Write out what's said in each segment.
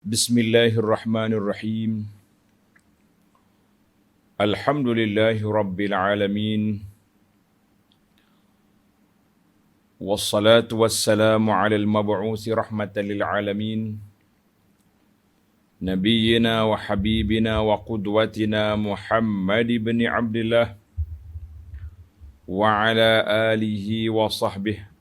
Bismillahirrahmanirrahim. Alhamdulillahi Rabbil Alamin. Wassalatu wassalamu ala al-mab'uthi rahmatan lil alamin. Nabiyyina wa habibina wa qudwatina Muhammad ibn Abdullah wa ala alihi wa sahbihi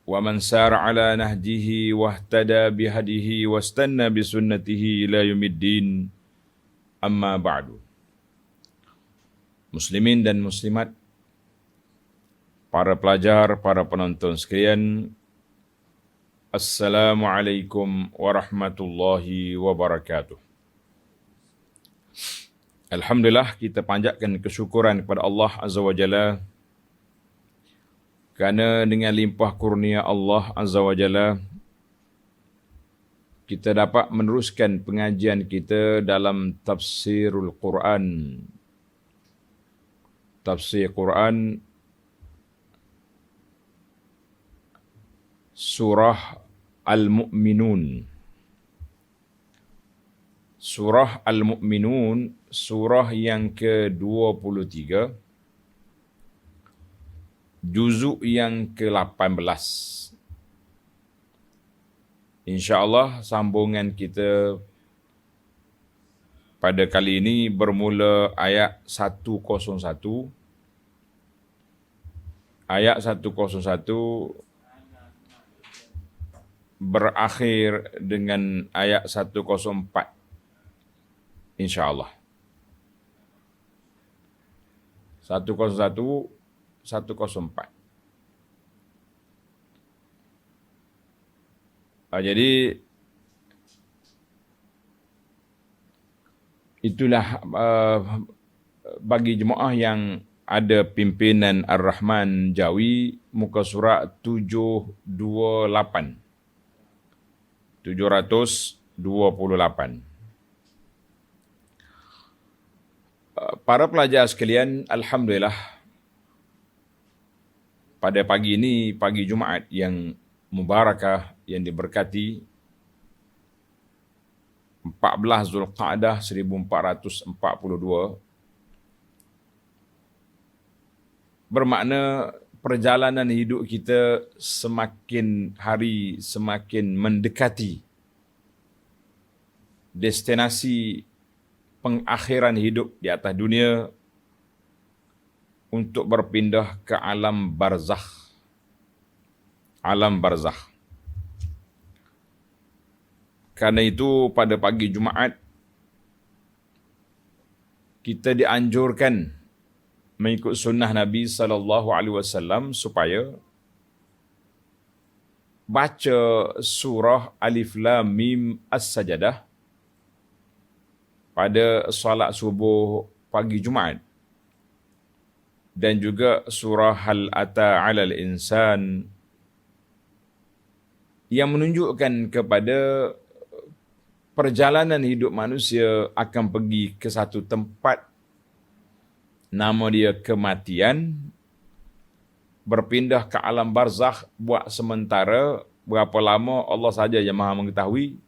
wa man sara ala nahjihi wahtada bihadihi wastanna bisunnatihi ila yaumiddin. Amma ba'du. Muslimin dan muslimat, para pelajar, para penonton sekalian, Assalamualaikum warahmatullahi wabarakatuh. Alhamdulillah, kita panjatkan kesyukuran kepada Allah Azza wa Jalla kerana dengan limpah kurnia Allah Azza wa Jalla kita dapat meneruskan pengajian kita dalam tafsirul Quran. Tafsir Quran Surah Al-Mu'minun. Surah Al-Mu'minun, surah yang ke-23, juzuk yang ke-18. InsyaAllah sambungan kita pada kali ini bermula ayat 101. Ayat 101 berakhir dengan ayat 104. InsyaAllah. 101 104. Jadi itulah bagi jemaah yang ada pimpinan Ar-Rahman Jawi, muka surat 728. 728. Para pelajar sekalian, alhamdulillah, pada pagi ini, pagi Jumaat yang mubarakah, yang diberkati, 14 Zulqa'dah 1442, bermakna perjalanan hidup kita semakin hari semakin mendekati destinasi pengakhiran hidup di atas dunia untuk berpindah ke alam barzakh. Alam barzakh. Karena itu pada pagi Jumaat kita dianjurkan mengikut sunnah Nabi SAW supaya baca surah Alif Lam Mim As-Sajadah pada solat subuh pagi Jumaat, dan juga surah Hal Ata 'alal Insan yang menunjukkan kepada perjalanan hidup manusia akan pergi ke satu tempat, nama dia kematian, berpindah ke alam barzakh buat sementara, berapa lama Allah saja yang maha mengetahui.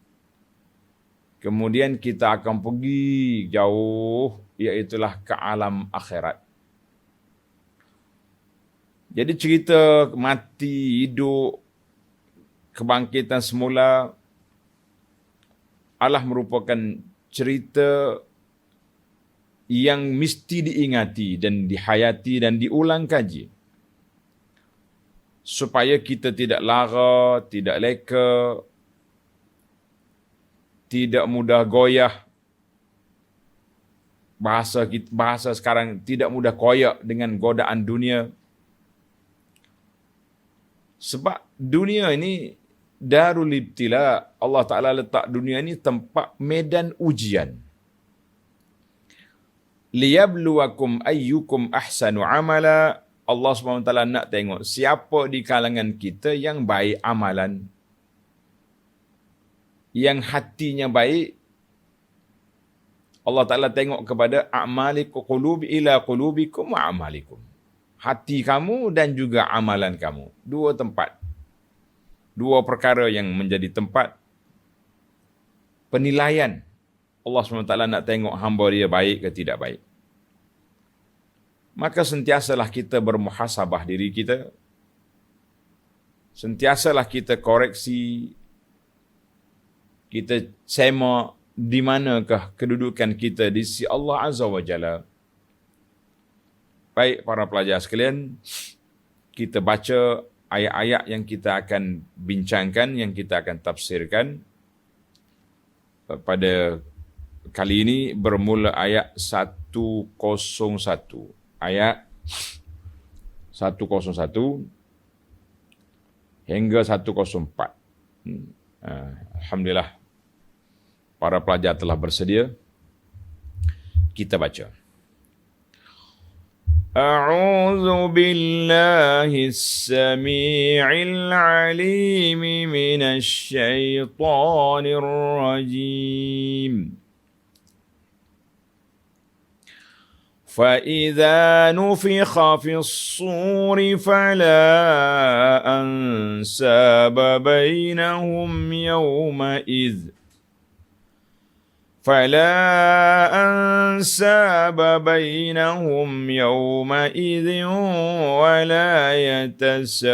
Kemudian kita akan pergi jauh, iaitulah ke alam akhirat. Jadi cerita mati, hidup, kebangkitan semula adalah merupakan cerita yang mesti diingati dan dihayati dan diulang kaji, supaya kita tidak lara, tidak leka, tidak mudah goyah. Bahasa sekarang, tidak mudah koyak dengan godaan dunia. Sebab dunia ini darul ibtila. Allah Ta'ala letak dunia ini tempat medan ujian. Liyabluwakum ayyukum ahsanu amala. Allah SWT nak tengok siapa di kalangan kita yang baik amalan, yang hatinya baik. Allah Ta'ala tengok kepada a'malikum qulubi ila qulubikum wa amalikum. Hati kamu dan juga amalan kamu. Dua tempat. Dua perkara yang menjadi tempat penilaian. Allah SWT nak tengok hamba dia baik ke tidak baik. Maka sentiasalah kita bermuhasabah diri kita. Sentiasalah kita koreksi. Kita semak di manakah kedudukan kita di sisi Allah Azza wa Jalla. Baik para pelajar sekalian, kita baca ayat-ayat yang kita akan bincangkan, yang kita akan tafsirkan. Pada kali ini bermula ayat 101. Ayat 101 hingga 104. Alhamdulillah, para pelajar telah bersedia. Kita baca. A'udzu billahis samii'il 'aliim minasy syaithaanir rajiim. فَإِذَا نُفِخَ فِي الصُّورِ فَلَا أَنْسَابَ بَيْنَهُمْ يَوْمَئِذٍ وَلَا يَتَسَاءَلُونَ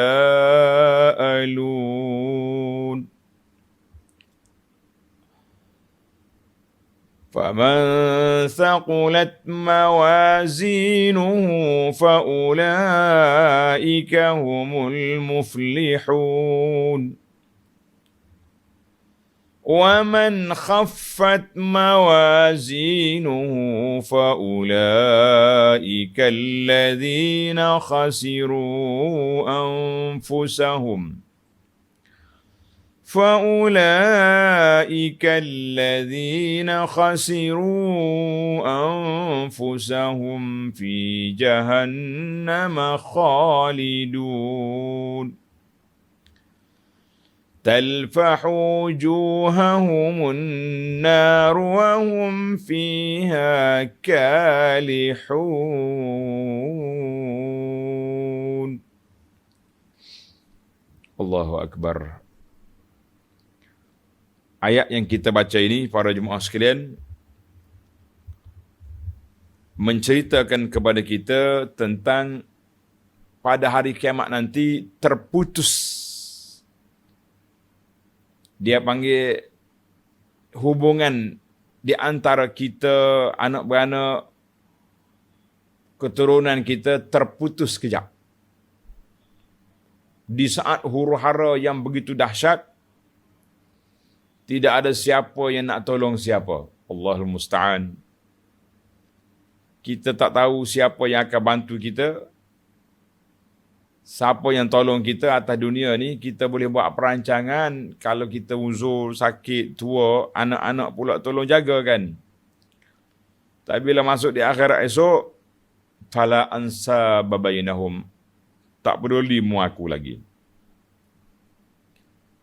فَمَنْ ثَقُلَتْ مَوَازِينُهُ فَأُولَئِكَ هُمُ الْمُفْلِحُونَ وَمَنْ خَفَّتْ مَوَازِينُهُ فَأُولَئِكَ الَّذِينَ خَسِرُوا أنفسهم في جهنم خالدون تلفح وجوههم النار وهم فيها كالحون. Allahu Akbar. Ayat yang kita baca ini, para jemaah sekalian, menceritakan kepada kita tentang pada hari kiamat nanti terputus. Dia panggil hubungan di antara kita, anak beranak, keturunan kita terputus kejap. Di saat huru-hara yang begitu dahsyat, tidak ada siapa yang nak tolong siapa. Allahul Musta'an. Kita tak tahu siapa yang akan bantu kita. Siapa yang tolong kita atas dunia ni. Kita boleh buat perancangan. Kalau kita uzur, sakit, tua, anak-anak pula tolong jaga kan. Tapi bila masuk di akhirat esok, fala ansa babainahum. Tak peduli mu aku lagi.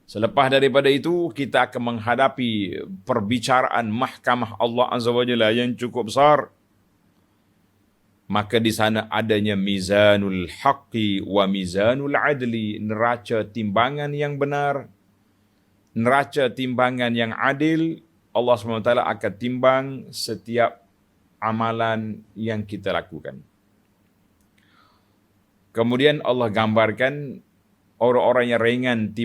Selepas daripada itu, kita akan menghadapi perbicaraan mahkamah Allah Azza wa Jalla yang cukup besar. Maka di sana adanya mizanul haqqi wa mizanul adli, neraca timbangan yang benar, neraca timbangan yang adil. Allah SWT akan timbang setiap amalan yang kita lakukan. Kemudian Allah gambarkan orang-orang yang ringan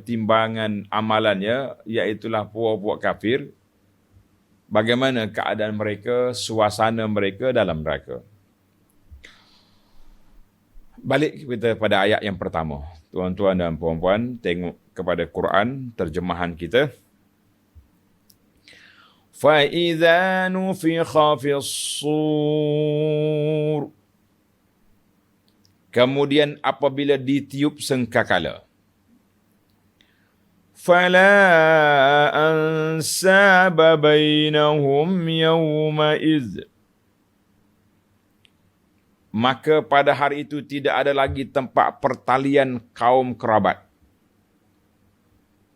timbangan amalannya, iaitulah puak-puak kafir. Bagaimana keadaan mereka, suasana mereka dalam neraka. Balik kita pada ayat yang pertama. Tuan-tuan dan puan-puan, tengok kepada Quran, terjemahan kita. فَإِذَا نُفِخَ فِي الصُّورِ. Kemudian apabila ditiup sangkakala. فَلَا أَنْسَابَ بَيْنَهُمْ يَوْمَئِذٍ. Maka pada hari itu tidak ada lagi tempat pertalian kaum kerabat.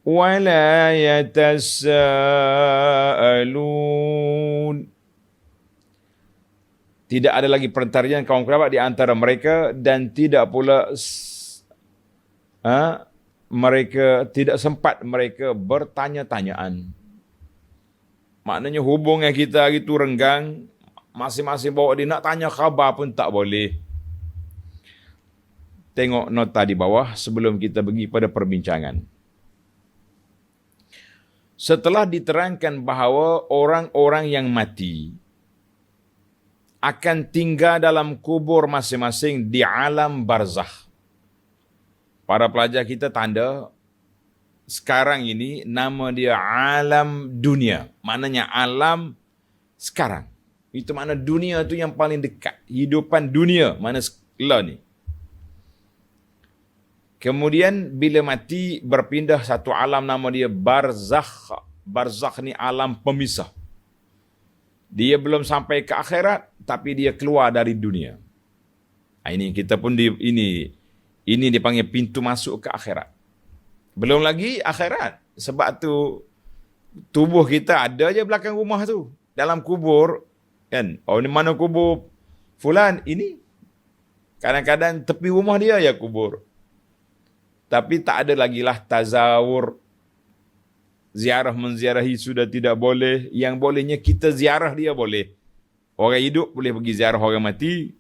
وَلَا يَتَسَاءَلُونَ. Tidak ada lagi pertalian kaum kerabat di antara mereka, dan tidak pula mereka tidak sempat mereka bertanya-tanyaan. Maknanya hubungan kita hari tu renggang, masing-masing bawa dia nak tanya khabar pun tak boleh. Tengok nota di bawah sebelum kita pergi pada perbincangan. Setelah diterangkan bahawa orang-orang yang mati akan tinggal dalam kubur masing-masing di alam barzakh. Para pelajar kita tanda sekarang ini nama dia alam dunia. Maknanya alam sekarang. Itu makna dunia tu yang paling dekat. Hidupan dunia mana sekarang ni. Kemudian bila mati berpindah satu alam nama dia barzakh. Barzakh ni alam pemisah. Dia belum sampai ke akhirat tapi dia keluar dari dunia. Ini kita pun ini dipanggil pintu masuk ke akhirat. Belum lagi akhirat. Sebab tu tubuh kita ada je belakang rumah tu. Dalam kubur kan. Oh ni mana kubur fulan ini. Kadang-kadang tepi rumah dia ya kubur. Tapi tak ada lagi lah tazawur. Ziarah menziarahi sudah tidak boleh. Yang bolehnya kita ziarah dia boleh. Orang hidup boleh pergi ziarah orang mati.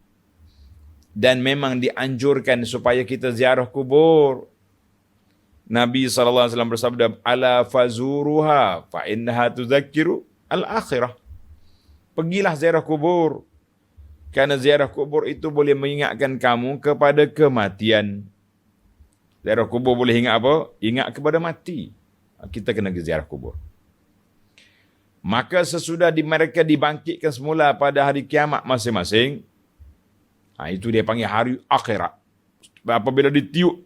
Dan memang dianjurkan supaya kita ziarah kubur. Nabi SAW bersabda, ala fazuruha fa innaha tuzakkiru al-akhirah. Pergilah ziarah kubur. Kerana ziarah kubur itu boleh mengingatkan kamu kepada kematian. Ziarah kubur boleh ingat apa? Ingat kepada mati. Kita kena pergi ziarah kubur. Maka sesudah mereka dibangkitkan semula pada hari kiamat masing-masing, itu dia panggil hari akhirat. Apabila ditiup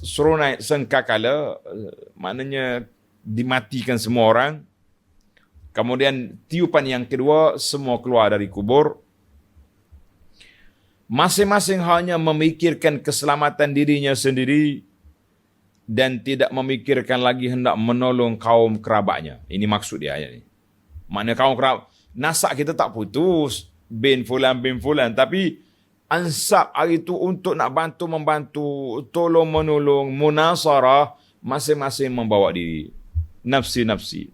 seronai sengkakala, maknanya dimatikan semua orang. Kemudian tiupan yang kedua, semua keluar dari kubur. Masing-masing hanya memikirkan keselamatan dirinya sendiri dan tidak memikirkan lagi hendak menolong kaum kerabatnya. Ini maksud dia ayat ini. Maknanya kaum kerabat, nasak kita tak putus. Bin fulan, tapi ansab hari itu untuk nak bantu-membantu, tolong-menolong, munasarah, masing-masing membawa diri. Nafsi-nafsi.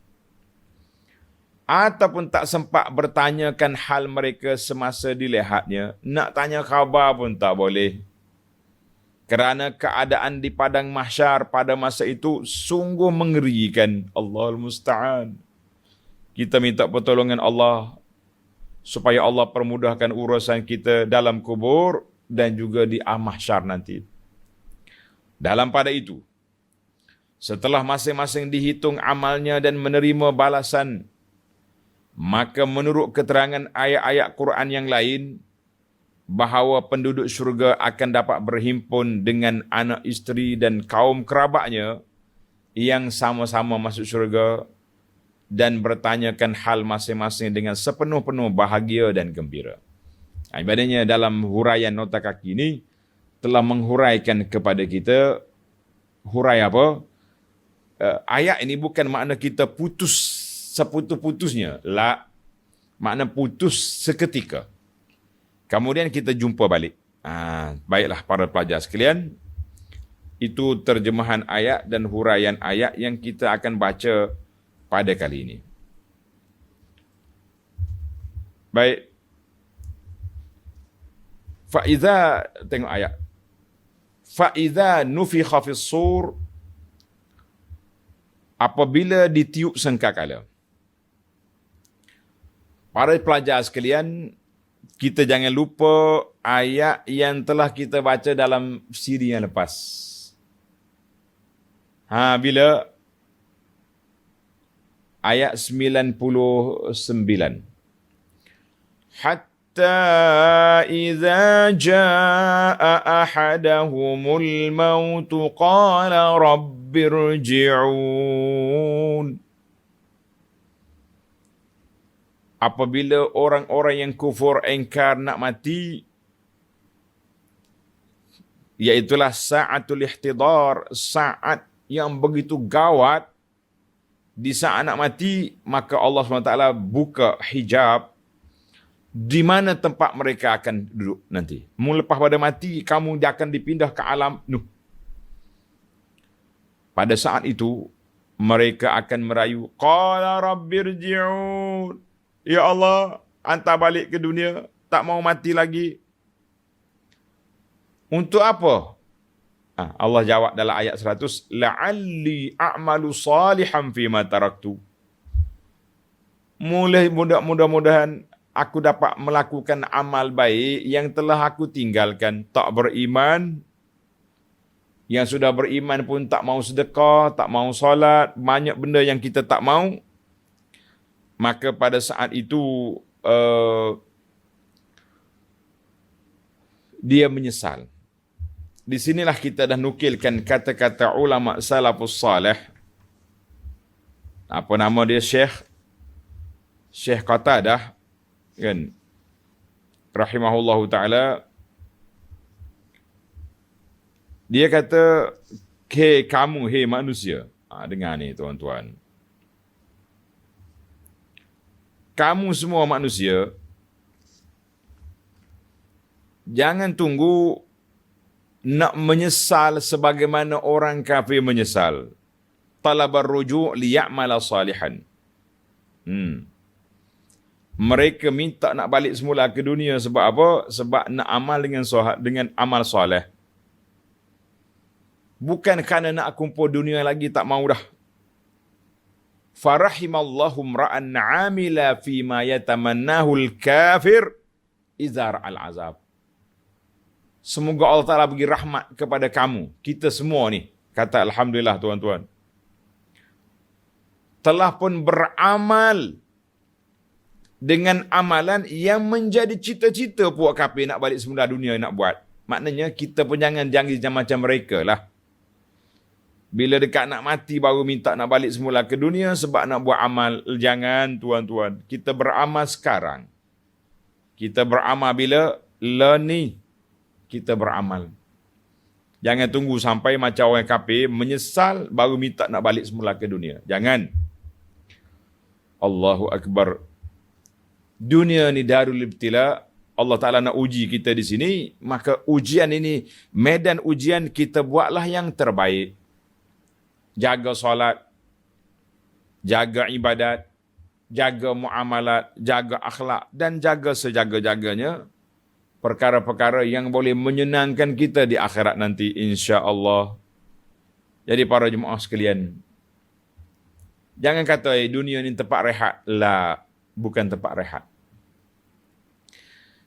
Ataupun tak sempat bertanyakan hal mereka semasa dilihatnya. Nak tanya khabar pun tak boleh. Kerana keadaan di padang mahsyar pada masa itu sungguh mengerikan. Allahul Musta'an. Kita minta pertolongan Allah supaya Allah permudahkan urusan kita dalam kubur dan juga di mahsyar nanti. Dalam pada itu, setelah masing-masing dihitung amalnya dan menerima balasan, maka menurut keterangan ayat-ayat Quran yang lain, bahawa penduduk syurga akan dapat berhimpun dengan anak isteri dan kaum kerabatnya yang sama-sama masuk syurga dan bertanyakan hal masing-masing dengan sepenuh-penuh bahagia dan gembira. Ibadahnya dalam huraian nota kaki ini telah menghuraikan kepada kita hurai apa? Ayat ini bukan makna kita putus seputus-putusnya. La, makna putus seketika. Kemudian kita jumpa balik. Baiklah para pelajar sekalian. Itu terjemahan ayat dan huraian ayat yang kita akan baca pada kali ini. Baik. Fa'iza, tengok ayat. Fa'iza nufikha fis sur, apabila ditiup sangkakala. Para pelajar sekalian, kita jangan lupa ayat yang telah kita baca dalam siri yang lepas. Bila ayat 99. Hatta idza jaa ahadahumul maut qala rabbirji'un. Apabila orang-orang yang kufur engkar nak mati, iaitulah sa'atul ihtidar, saat yang begitu gawat. Di saat nak mati, maka Allah SWT buka hijab di mana tempat mereka akan duduk nanti. Lepas pada mati, kamu dia akan dipindah ke alam Nuh. Pada saat itu, mereka akan merayu, qala rabbirji'un. Ya Allah, hantar balik ke dunia, tak mau mati lagi. Untuk apa? Allah jawab dalam ayat 100, la'alli a'malu salihan fima taraktu. Mudah-mudahan aku dapat melakukan amal baik yang telah aku tinggalkan. Tak beriman, yang sudah beriman pun tak mau sedekah, tak mau solat, banyak benda yang kita tak mau. Maka pada saat itu dia menyesal. Di sinilah kita dah nukilkan kata-kata ulama salafus salih. Apa nama dia? Syekh Qatadah, kan, rahimahullahu ta'ala. Dia kata, kamu, manusia. Dengar ni tuan-tuan. Kamu semua manusia, jangan tunggu nak menyesal sebagaimana orang kafir menyesal. Talabar ruju' liya'mala salihan. Mereka minta nak balik semula ke dunia sebab apa? Sebab nak amal dengan amal soleh. Bukan kerana nak kumpul dunia lagi, tak mau dah. Farahimallahu mra'an 'amila fima yatamannahu al-kafir idza ra'al azab. Semoga Allah Ta'ala bagi rahmat kepada kamu, kita semua ni. Kata alhamdulillah tuan-tuan. Telah pun beramal dengan amalan yang menjadi cita-cita puak kafir nak balik semula dunia nak buat. Maknanya kita pun jangan macam mereka lah. Bila dekat nak mati baru minta nak balik semula ke dunia sebab nak buat amal. Jangan tuan-tuan. Kita beramal sekarang. Kita beramal bila? Ni. Kita beramal. Jangan tunggu sampai macam orang kafir menyesal baru minta nak balik semula ke dunia. Jangan. Allahu Akbar. Dunia ni darul ibtila. Allah Ta'ala nak uji kita di sini. Maka ujian ini, medan ujian kita buatlah yang terbaik. Jaga solat, jaga ibadat, jaga muamalat, jaga akhlak dan jaga sejaga-jaganya perkara-perkara yang boleh menyenangkan kita di akhirat nanti insya-Allah. Jadi para jemaah sekalian, jangan kata dunia ni tempat rehat. Lah, bukan tempat rehat.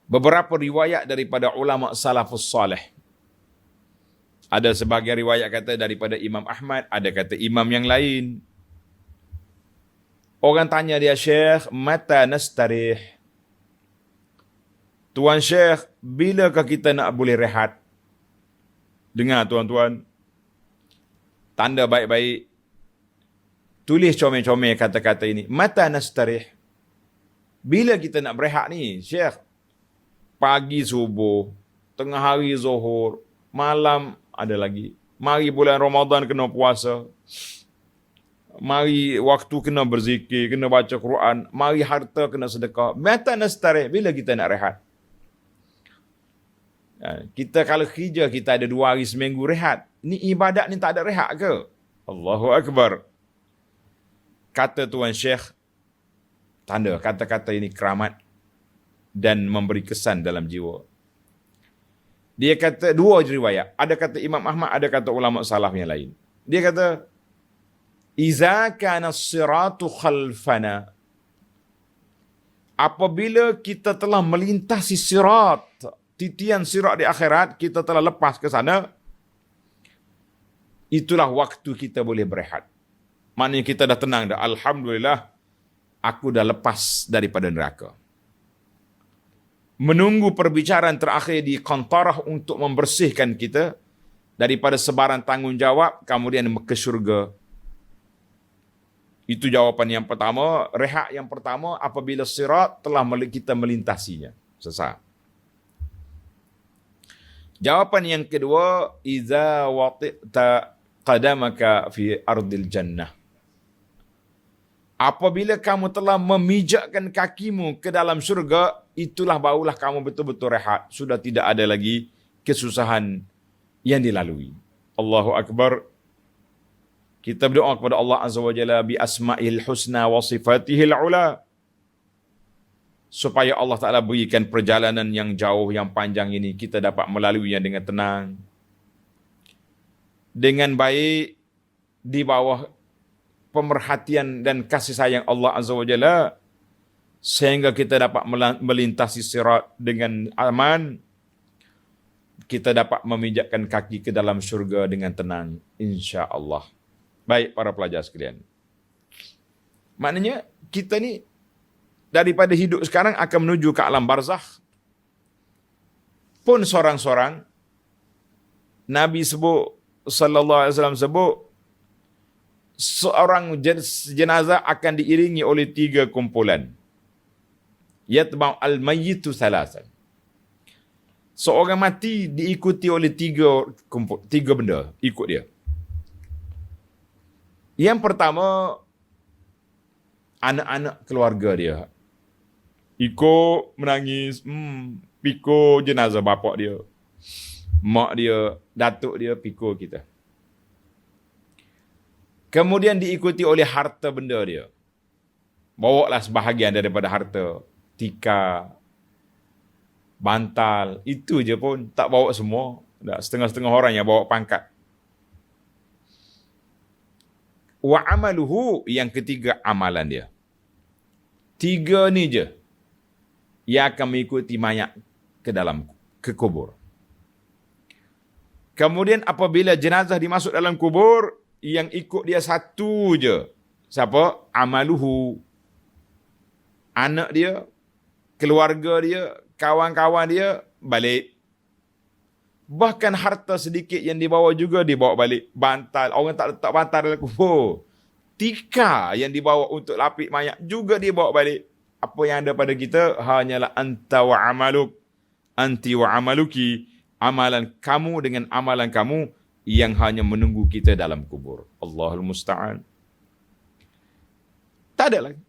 Beberapa riwayat daripada ulama salafus salih. Ada sebagian riwayat kata daripada Imam Ahmad, ada kata imam yang lain. Orang tanya dia, Syekh, mata nastarih? Tuan Syekh, bilakah kita nak boleh rehat? Dengar tuan-tuan. Tanda baik-baik. Tulis comel-comel kata-kata ini. Mata nastarih? Bila kita nak berehat ni, Syekh? Pagi subuh, tengah hari zuhur, malam ada lagi. Mari bulan Ramadan kena puasa. Mari waktu kena berzikir, kena baca Quran. Mari harta kena sedekah. Mata nastarih? Bila kita nak rehat? Kita kalau kerja kita ada 2 hari seminggu rehat. Ni ibadat ni tak ada rehat ke? Allahu Akbar. Kata Tuan Syekh, tanda kata-kata ini keramat dan memberi kesan dalam jiwa. Dia kata 2 riwayat. Ada kata Imam Ahmad, ada kata ulama salaf yang lain. Dia kata, Iza kana siratu khalfana. Apabila kita telah melintasi sirat, titian sirat di akhirat, kita telah lepas ke sana, itulah waktu kita boleh berehat. Maknanya kita dah tenang dah. Alhamdulillah, aku dah lepas daripada neraka. Menunggu perbicaraan terakhir di Qantarah untuk membersihkan kita daripada sebaran tanggungjawab, kemudian ke syurga. Itu jawapan yang pertama. Rehat yang pertama apabila sirat telah kita melintasinya. Selesai. Jawapan yang kedua, Iza wati'ta qadamaka fi ardil jannah. Apabila kamu telah memijakkan kakimu ke dalam syurga, itulah barulah kamu betul-betul rehat. Sudah tidak ada lagi kesusahan yang dilalui. Allahu Akbar. Kita berdoa kepada Allah Azza wa Jalla bi asma'il husna wa sifatihil ula. Supaya Allah Ta'ala berikan perjalanan yang jauh, yang panjang ini, kita dapat melaluinya dengan tenang, dengan baik, di bawah pemerhatian dan kasih sayang Allah Azza wa Jalla, sehingga kita dapat melintasi sirat dengan aman, kita dapat meminjakkan kaki ke dalam syurga dengan tenang, insya-Allah. Baik para pelajar sekalian. Maknanya kita ni daripada hidup sekarang akan menuju ke alam barzakh. Pun sorang-sorang Nabi sebut, sallallahu alaihi wasallam sebut, seorang jenazah akan diiringi oleh 3 kumpulan. Yatba'u al-mayyitu thalathan. Seorang mati diikuti oleh 3 benda ikut dia. Yang pertama, anak-anak keluarga dia. Ikut menangis, pikul jenazah bapak dia, mak dia, datuk dia, pikul kita. Kemudian diikuti oleh harta benda dia. Bawalah sebahagian daripada harta, tikar, bantal, itu je pun tak bawa semua. Setengah-setengah orang yang bawa pangkat. Wa amaluhu, yang ketiga amalan dia. 3 ni je yang akan mengikuti mayat ke kubur. Kemudian apabila jenazah dimasuk dalam kubur, yang ikut dia 1 je. Siapa? Amaluhu. Anak dia, keluarga dia, kawan-kawan dia balik. Bahkan harta sedikit yang dibawa juga dibawa balik. Bantal, orang tak letak bantal dalam kubur. Tikar yang dibawa untuk lapik mayat juga dibawa balik. Apa yang ada pada kita hanyalah anta wa amaluk, anti wa amaluki, amalan kamu dengan amalan kamu yang hanya menunggu kita dalam kubur. Allahul musta'an. Tak ada lagi.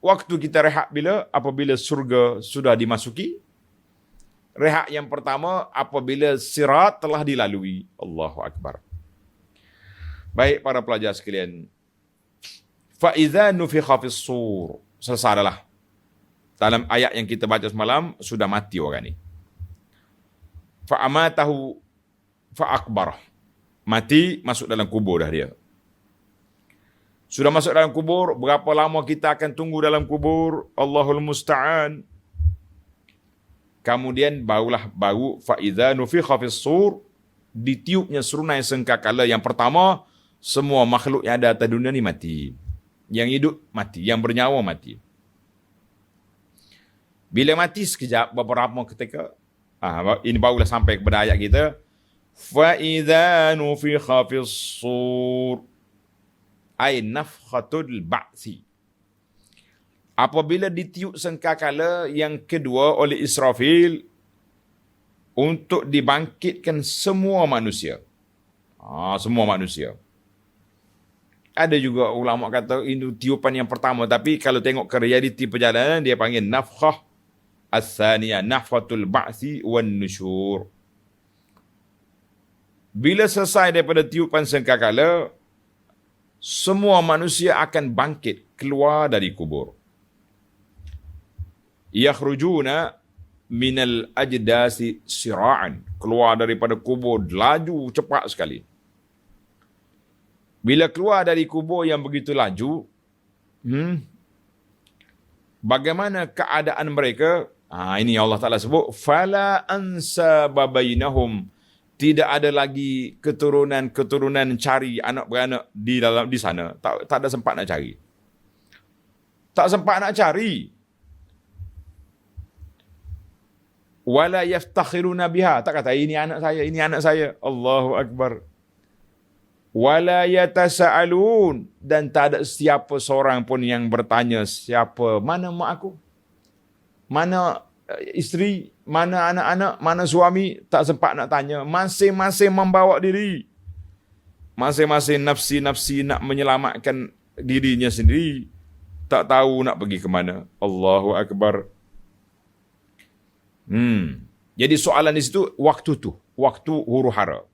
Waktu kita rehat bila? Apabila surga sudah dimasuki. Rehat yang pertama apabila sirat telah dilalui. Allahu Akbar. Baik para pelajar sekalian. Fa'iza nufikha fis sur. Selesai adalah. Dalam ayat yang kita baca semalam, sudah mati orang ni. Fa'amatahu fa'akbarah. Mati, masuk dalam kubur dah dia. Sudah masuk dalam kubur, berapa lama kita akan tunggu dalam kubur? Allahul musta'an. Kemudian baru fa'iza nufikha fis sur, ditiupnya serunai sangkakala. Yang pertama, semua makhluk yang ada atas dunia ni mati. Yang hidup mati, yang bernyawa mati. Bila mati sekejap, beberapa ketika, ini barulah sampai kepada ayat kita. Fa'iza nufikha fis sur, ay nafkhatul ba'si. Apabila ditiup sangkakala yang kedua oleh Israfil untuk dibangkitkan semua manusia. Semua manusia. Ada juga ulama kata ini tiupan yang pertama, tapi kalau tengok ke realiti perjalanan dia panggil nafkhah as-saniyah, nafkhatul ba'si wan nusyur. Bila selesai daripada tiupan sangkakala, semua manusia akan bangkit keluar dari kubur. Yakhrujuna minal ajdasi sira'an, keluar daripada kubur laju cepat sekali. Bila keluar dari kubur yang begitu laju, bagaimana keadaan mereka? Ini Allah Ta'ala sebut, fala ansaba bainahum, tidak ada lagi keturunan cari anak beranak di sana. Tak ada sempat nak cari. Tak sempat nak cari. Wala yaftakhiruna biha, tak kata ini anak saya, ini anak saya. Allahu Akbar. Wala yatasaalun, dan tak ada siapa seorang pun yang bertanya, siapa, mana mak aku? Mana isteri, mana anak-anak, mana suami? Tak sempat nak tanya. Masing-masing membawa diri. Masing-masing nafsi-nafsi nak menyelamatkan dirinya sendiri. Tak tahu nak pergi ke mana. Allahu Akbar. Jadi soalan di situ, waktu huru hara.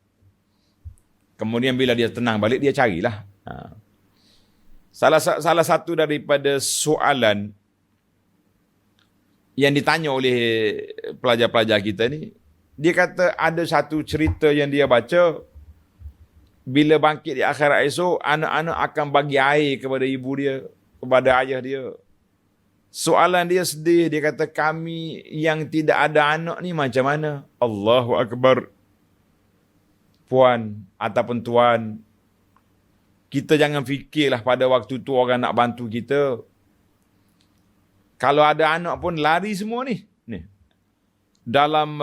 Kemudian bila dia tenang balik, dia carilah Ha. Salah satu daripada soalan yang ditanya oleh pelajar-pelajar kita ni, dia kata ada satu cerita yang dia baca, bila bangkit di akhirat esok, anak-anak akan bagi air kepada ibu dia, kepada ayah dia. Soalan dia sedih, dia kata kami yang tidak ada anak ni macam mana? Allahu Akbar. Puan ataupun tuan, kita jangan fikirlah pada waktu tu orang nak bantu kita. Kalau ada anak pun lari semua ni. Dalam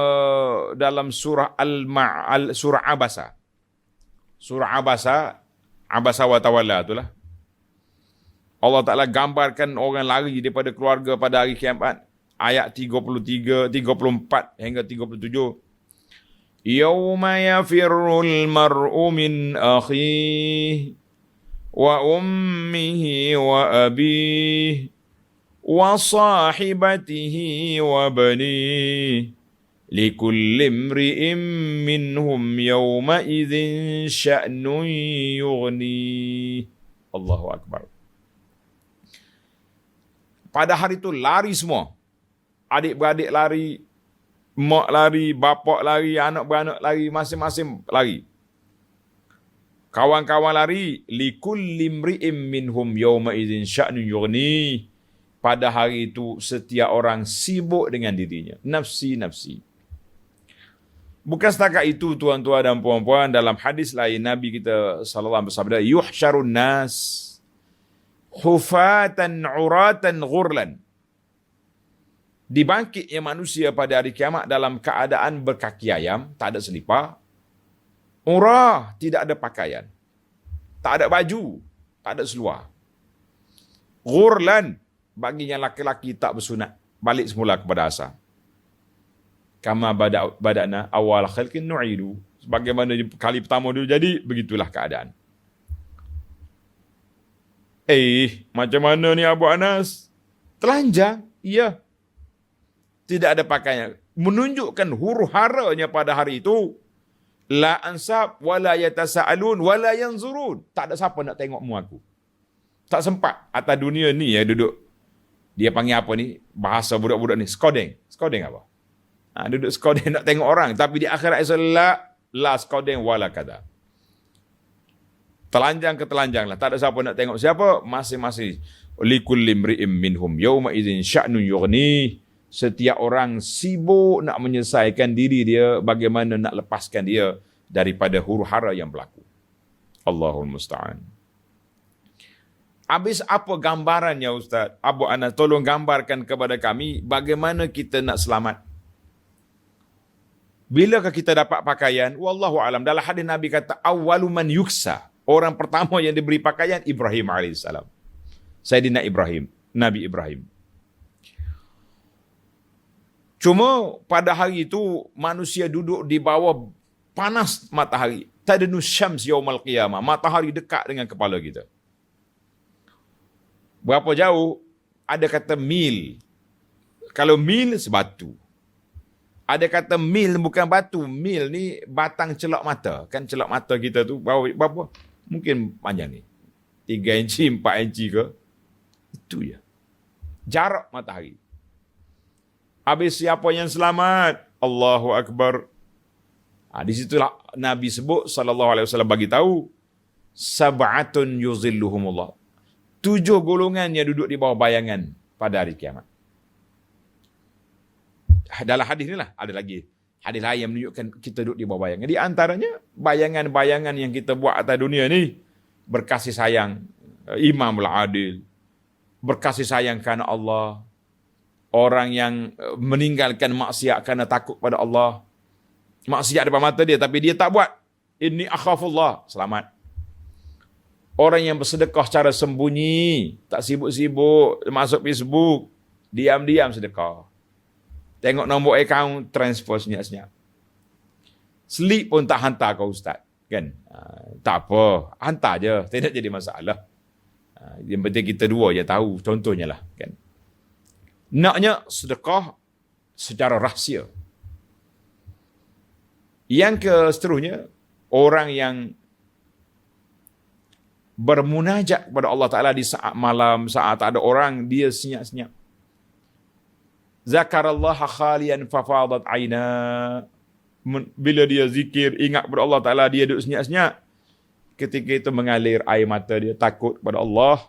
surah surah Abasa. Surah Abasa wa Tawalla itulah. Allah Ta'ala gambarkan orang lari daripada keluarga pada hari kiamat. Ayat 33, 34 hingga 37. Yawma yafirrul mar'u min akhihi wa ummihi wa abihi wa sahibatihi wa banihi likulli imri'in minhum yawma idzin sya'nun yughni. Allahu Akbar. Pada hari itu lari semua. Adik-beradik lari, mak lari, bapak lari, anak-beranak lari, masing-masing lari. Kawan-kawan lari, likulli imri'in minhum yawma idzin sya'nun yughni. Pada hari itu setiap orang sibuk dengan dirinya. Nafsi. Bukan setakat itu tuan-tuan dan puan-puan, dalam hadis lain Nabi kita sallallahu alaihi wasallam bersabda, yuhsyarun nas hufatan uratan ghurlan. Dibangkitnya manusia pada hari kiamat dalam keadaan berkaki ayam, tak ada selipar. Urah, tidak ada pakaian. Tak ada baju, tak ada seluar. Ghurlan, bagi yang laki-laki tak bersunat, balik semula kepada asal. Kama bada'na awal khalqin nu'idu. Sebagaimana kali pertama dulu jadi, begitulah keadaan. Macam mana ni Abu Anas? Telanjang? Ya. Tidak ada pakaian. Menunjukkan huru-haranya pada hari itu. La ansab, wala yatasa'alun, wala yanzurun. Tak ada siapa nak tengok mu aku. Tak sempat. Atas dunia ni ya duduk. Dia panggil apa ni? Bahasa budak-budak ni. Skodeng. Skodeng apa? Duduk skodeng nak tengok orang. Tapi di akhirat esok la skodeng wala kada. Telanjang ke telanjang lah. Tak ada siapa nak tengok siapa. Masing-masing. Likulli imri'in minhum yawma idzin sya'nun yughni. Setiap orang sibuk nak menyelesaikan diri dia. Bagaimana nak lepaskan dia daripada huru-hara yang berlaku. Allahul Musta'an. Habis apa gambarannya Ustaz? Abu Anas, tolong gambarkan kepada kami bagaimana kita nak selamat. Bilakah kita dapat pakaian? Wallahu alam. Dalam hadis Nabi kata, awwalu man yuksa. Orang pertama yang diberi pakaian, Ibrahim AS. Sayyidina Ibrahim. Nabi Ibrahim. Cuma pada hari itu, manusia duduk di bawah panas matahari. Tadnu syams yaumal qiyamah. Matahari dekat dengan kepala kita. Berapa jauh? Ada kata mil. Kalau mil, sebatu. Ada kata mil bukan batu. Mil ni batang celak mata. Kan celak mata kita tu berapa? Mungkin panjang ni. 3 inci, 4 inci ke? Itu ya. Jarak matahari. Habis siapa yang selamat? Allahu Akbar. Di situlah Nabi sebut, sallallahu alaihi wasallam bagi tahu, sab'atun yuzilluhumullah. 7 golongan yang duduk di bawah bayangan pada hari kiamat. Dalam hadis ni lah, ada lagi hadis lain yang menunjukkan kita duduk di bawah bayangan. Di antaranya, bayangan-bayangan yang kita buat atas dunia ni, berkasih sayang, imamul adil, berkasih sayang kerana Allah, orang yang meninggalkan maksiat kerana takut pada Allah. Maksiat depan mata dia, tapi dia tak buat. Inni akhafullah, selamat. Orang yang bersedekah secara sembunyi, tak sibuk-sibuk, masuk Facebook, diam-diam sedekah. Tengok nombor akaun, transfer senyap-senyap. Slip pun tak hantar kau Ustaz. Kan? Tak apa, hantar je, tidak jadi masalah. Yang penting kita dua je tahu, contohnya lah. Kan? Naknya sedekah secara rahsia. Yang ke seterusnya, orang yang bermunajat kepada Allah Ta'ala di saat malam, saat tak ada orang, dia senyap-senyap. Zakarallaha khalian fafadat aina. Bila dia zikir, ingat kepada Allah Ta'ala, dia duduk senyap-senyap. Ketika itu mengalir air mata dia, takut kepada Allah.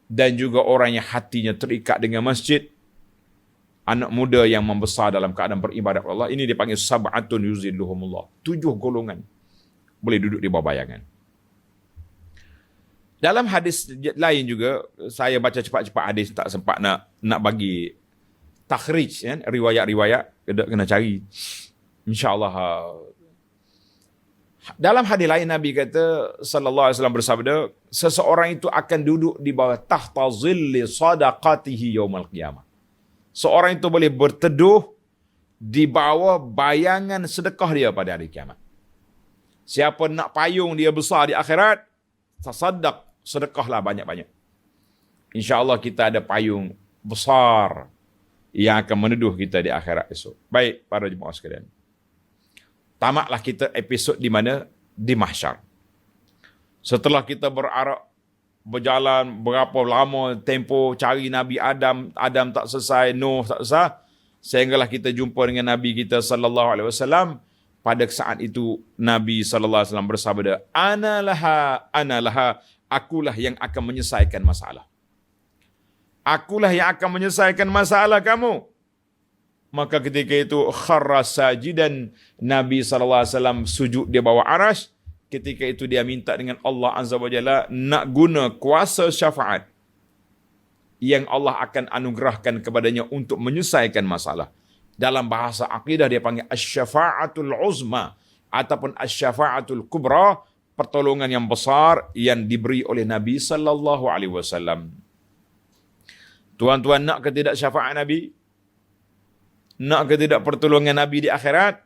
Dan juga orang yang hatinya terikat dengan masjid. Anak muda yang membesar dalam keadaan beribadat kepada Allah. Ini dipanggil sab'atun yuzilluhumullah. 7 golongan boleh duduk di bawah bayangan. Dalam hadis lain juga, saya baca cepat-cepat hadis, tak sempat nak bagi takhrij, kan? Riwayat-riwayat, kena cari. InsyaAllah. Dalam hadis lain, Nabi kata, sallallahu alaihi wasallam bersabda, seseorang itu akan duduk di bawah tahta zilli sadaqatihi yaumal qiyamah. Seorang itu boleh berteduh di bawah bayangan sedekah dia pada hari kiamat. Siapa nak payung dia besar di akhirat, tasaddaq, sedekahlah banyak-banyak. InsyaAllah kita ada payung besar yang akan meneduh kita di akhirat esok. Baik, para jemaah sekalian. Tamatlah kita episod di mana? Di mahsyar. Setelah kita berjalan berapa lama tempoh cari Nabi Adam, Adam tak selesai, Nuh tak selesai, sehinggalah kita jumpa dengan Nabi kita sallallahu alaihi wasallam. Pada saat itu Nabi sallallahu alaihi wasallam bersabda, ana laha, akulah yang akan menyelesaikan masalah. Akulah yang akan menyelesaikan masalah kamu. Maka ketika itu kharra sajidan, Nabi sallallahu alaihi wasallam sujud di bawah arasy. Ketika itu dia minta dengan Allah Azza wa Jalla nak guna kuasa syafaat yang Allah akan anugerahkan kepadanya untuk menyelesaikan masalah. Dalam bahasa akidah dia panggil asy-syafa'atul uzma ataupun asy-syafa'atul kubra, pertolongan yang besar yang diberi oleh Nabi sallallahu alaihi wasallam. Tuan-tuan, nak ke tidak syafaat Nabi? Nak ke tidak pertolongan Nabi di akhirat?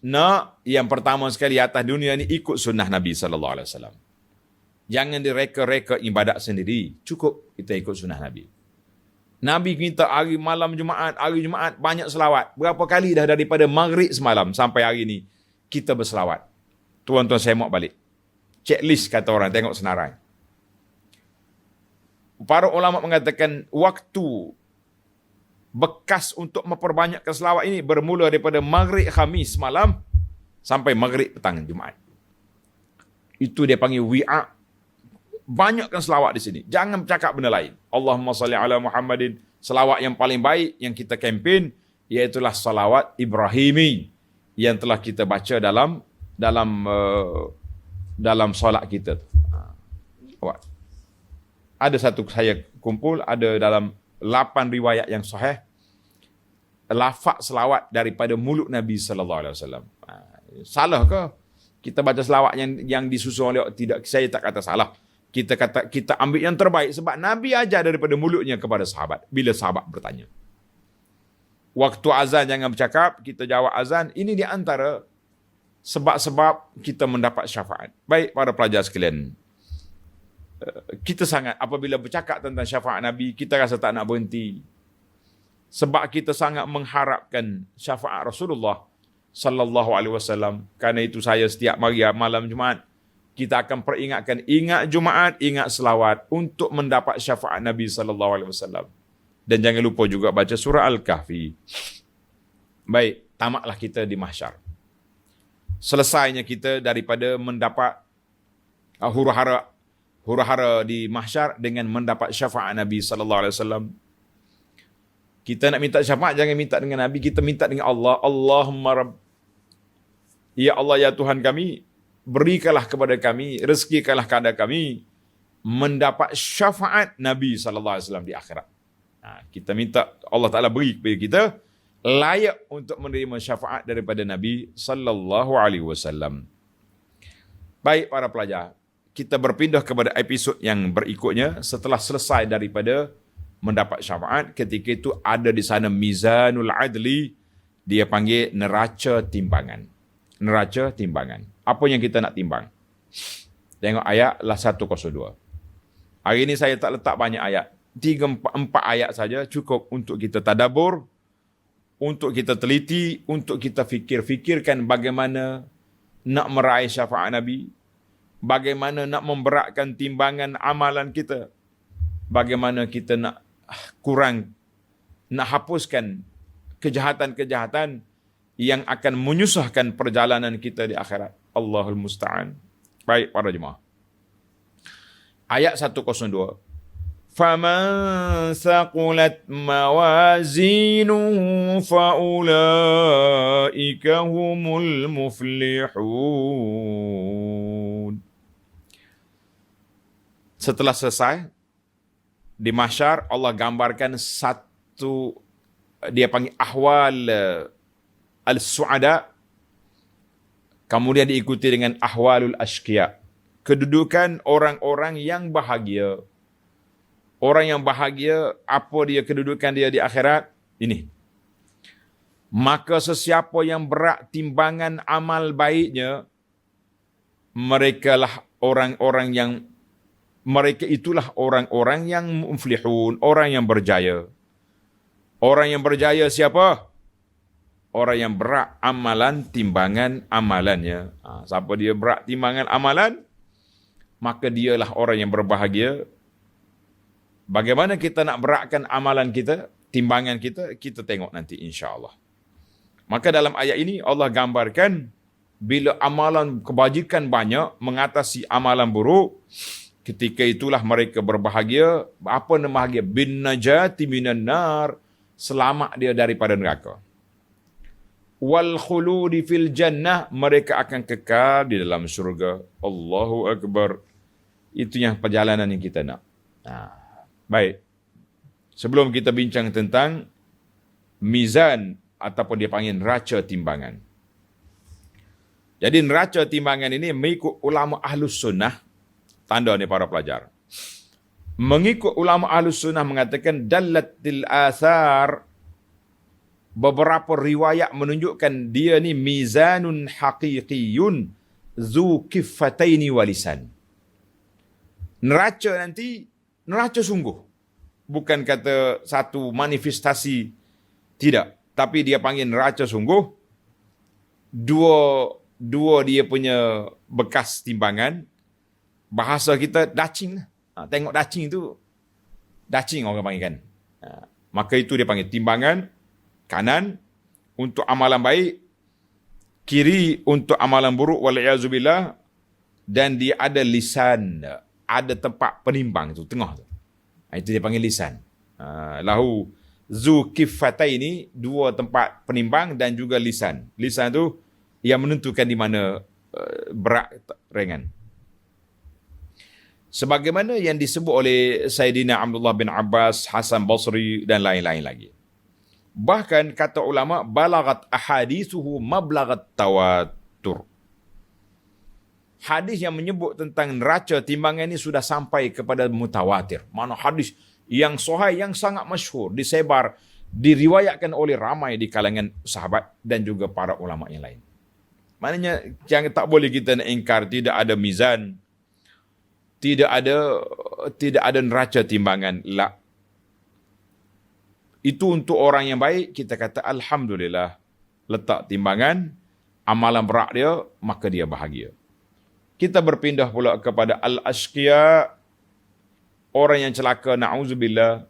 Nak. Yang pertama sekali atas dunia ni, ikut sunnah Nabi sallallahu alaihi wasallam. Jangan direka-reka ibadat sendiri. Cukup kita ikut sunnah Nabi. Nabi minta hari malam Jumaat, banyak selawat. Berapa kali dah daripada maghrib semalam sampai hari ni kita berselawat. Tuan-tuan semak balik. Checklist kata orang, tengok senarai. Para ulama mengatakan waktu bekas untuk memperbanyakkan selawat ini bermula daripada maghrib Khamis malam sampai maghrib petang Jumaat. Itu dia panggil wi'a. Banyakkan selawat di sini. Jangan bercakap benda lain. Allahumma salli ala Muhammadin. Selawat yang paling baik yang kita kempen, iaitulah salawat Ibrahimi yang telah kita baca dalam solat kita. Ada satu saya kumpul, ada dalam 8 riwayat yang sahih, lafaz selawat daripada mulut Nabi sallallahu alaihi wasallam. Salah ke? Kita baca selawat yang disusun oleh tidak, saya tak kata salah. Kita ambil yang terbaik sebab Nabi ajar daripada mulutnya kepada sahabat. Bila sahabat bertanya, waktu azan jangan bercakap, kita jawab azan. Ini di antara sebab-sebab kita mendapat syafaat. Baik para pelajar sekalian, kita sangat apabila bercakap tentang syafaat Nabi, kita rasa tak nak berhenti. Sebab kita sangat mengharapkan syafaat Rasulullah sallallahu alaihi wasallam. Karena itu saya setiap malam Jumaat kita akan peringatkan, ingat Jumaat, ingat selawat untuk mendapat syafaat Nabi sallallahu alaihi wasallam. Dan jangan lupa juga baca surah Al-Kahfi. Baik, tamatlah kita di mahsyar. Selesainya kita daripada mendapat huru-hara di mahsyar dengan mendapat syafaat Nabi sallallahu alaihi wasallam. Kita nak minta syafaat, jangan minta dengan Nabi, kita minta dengan Allah. Allahumma rabb, ya Allah, ya Tuhan kami, berikanlah kepada kami, rezekikanlah kepada kami mendapat syafaat Nabi sallallahu alaihi wasallam di akhirat. Kita minta Allah Taala beri kepada kita layak untuk menerima syafaat daripada Nabi sallallahu alaihi wasallam. Baik para pelajar, kita berpindah kepada episod yang berikutnya. Setelah selesai daripada mendapat syafaat, ketika itu ada di sana mizanul adli, dia panggil neraca timbangan. Neraca timbangan. Apa yang kita nak timbang? Tengok ayat lah 102. Hari ini saya tak letak banyak ayat. 3-4 ayat saja cukup untuk kita tadabbur, untuk kita teliti, untuk kita fikirkan bagaimana nak meraih syafaat Nabi, bagaimana nak memberatkan timbangan amalan kita, bagaimana kita nak hapuskan kejahatan-kejahatan yang akan menyusahkan perjalanan kita di akhirat. Allahul Musta'an. Baik para jemaah. Ayat 102. فَمَنْ ثَقُلَتْ مَوَازِينُهُ فَأُولَئِكَ هُمُ الْمُفْلِحُونَ. Setelah selesai, di mahsyar Allah gambarkan satu, dia panggil ahwal al-su'ada, kemudian diikuti dengan ahwalul ashqiya, kedudukan orang-orang yang bahagia. Orang yang bahagia, apa dia kedudukan dia di akhirat? Ini. Maka sesiapa yang berat timbangan amal baiknya, mereka itulah orang-orang yang muflihun, orang yang berjaya. Orang yang berjaya siapa? Orang yang berat amalan timbangan amalannya. Siapa dia berat timbangan amalan, maka dialah orang yang berbahagia. Bagaimana kita nak beratkan amalan kita, timbangan kita, kita tengok nanti insya-Allah. Maka dalam ayat ini Allah gambarkan bila amalan kebajikan banyak mengatasi amalan buruk, ketika itulah mereka berbahagia. Apa nama bahagia? Bin najati minan nar, selamat dia daripada neraka. Wal khuludi fil jannah, mereka akan kekal di dalam syurga. Allahu Akbar. Itu yang perjalanan yang kita nak. Baik. Sebelum kita bincang tentang mizan ataupun dia panggil neraca timbangan. Jadi neraca timbangan ini mengikut ulama Ahlus Sunnah, tanda ni para pelajar. Mengikut ulama Ahlus Sunnah mengatakan dallatil athar, beberapa riwayat menunjukkan dia ni mizanun haqiqiyun zu kiffataini walisan. Neraca nanti neraca sungguh. Bukan kata satu manifestasi, tidak. Tapi dia panggil neraca sungguh. Dua dia punya bekas timbangan. Bahasa kita dacing. Tengok dacing tu, dacing orang panggil kan. Maka itu dia panggil timbangan kanan untuk amalan baik, kiri untuk amalan buruk, wal'iyazubillah, dan dia ada lisan, ada tempat penimbang tu, tengah tu. Itu dia panggil lisan. Lahu zu kiffataini, dua tempat penimbang dan juga lisan. Lisan tu yang menentukan di mana berat ringan. Sebagaimana yang disebut oleh Sayyidina Abdullah bin Abbas, Hasan Basri dan lain-lain lagi. Bahkan kata ulama, balagat ahadithuhu mablagat tawatur. Hadis yang menyebut tentang neraca timbangan ini sudah sampai kepada mutawatir. Mana hadis yang sahih, yang sangat masyhur, disebar, diriwayatkan oleh ramai di kalangan sahabat dan juga para ulama yang lain. Maknanya yang tak boleh kita nak ingkar, tidak ada mizan, tidak ada neraca timbangan. La. Itu untuk orang yang baik, kita kata alhamdulillah. Letak timbangan, amalan berat dia, maka dia bahagia. Kita berpindah pula kepada al-ashqiya, orang yang celaka, na'udzubillah.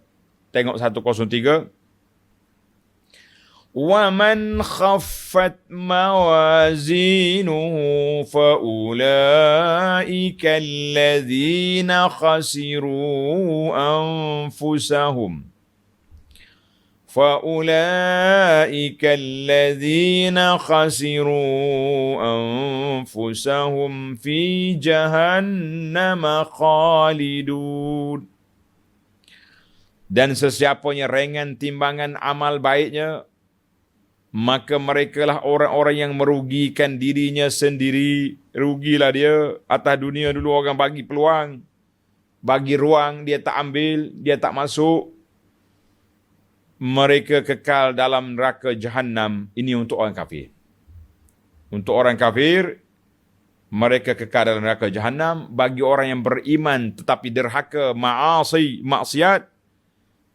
Tengok 103. وَمَنْ خَفَّتْ مَوَازِينُهُ فَأُولَئِكَ الَّذِينَ خَسِرُوا أَنفُسَهُمْ فَأُولَئِكَ الَّذِينَ خَسِرُوا أَنفُسَهُمْ فِي جَهَنَّمَ خَالِدُونَ. Dan sesiapanya ringan timbangan amal baiknya, maka merekalah orang-orang yang merugikan dirinya sendiri. Rugilah dia. Atas dunia dulu orang bagi peluang, bagi ruang, dia tak ambil, dia tak masuk. Mereka kekal dalam neraka Jahannam. Ini untuk orang kafir. Untuk orang kafir, mereka kekal dalam neraka Jahannam. Bagi orang yang beriman tetapi derhaka, maksiat,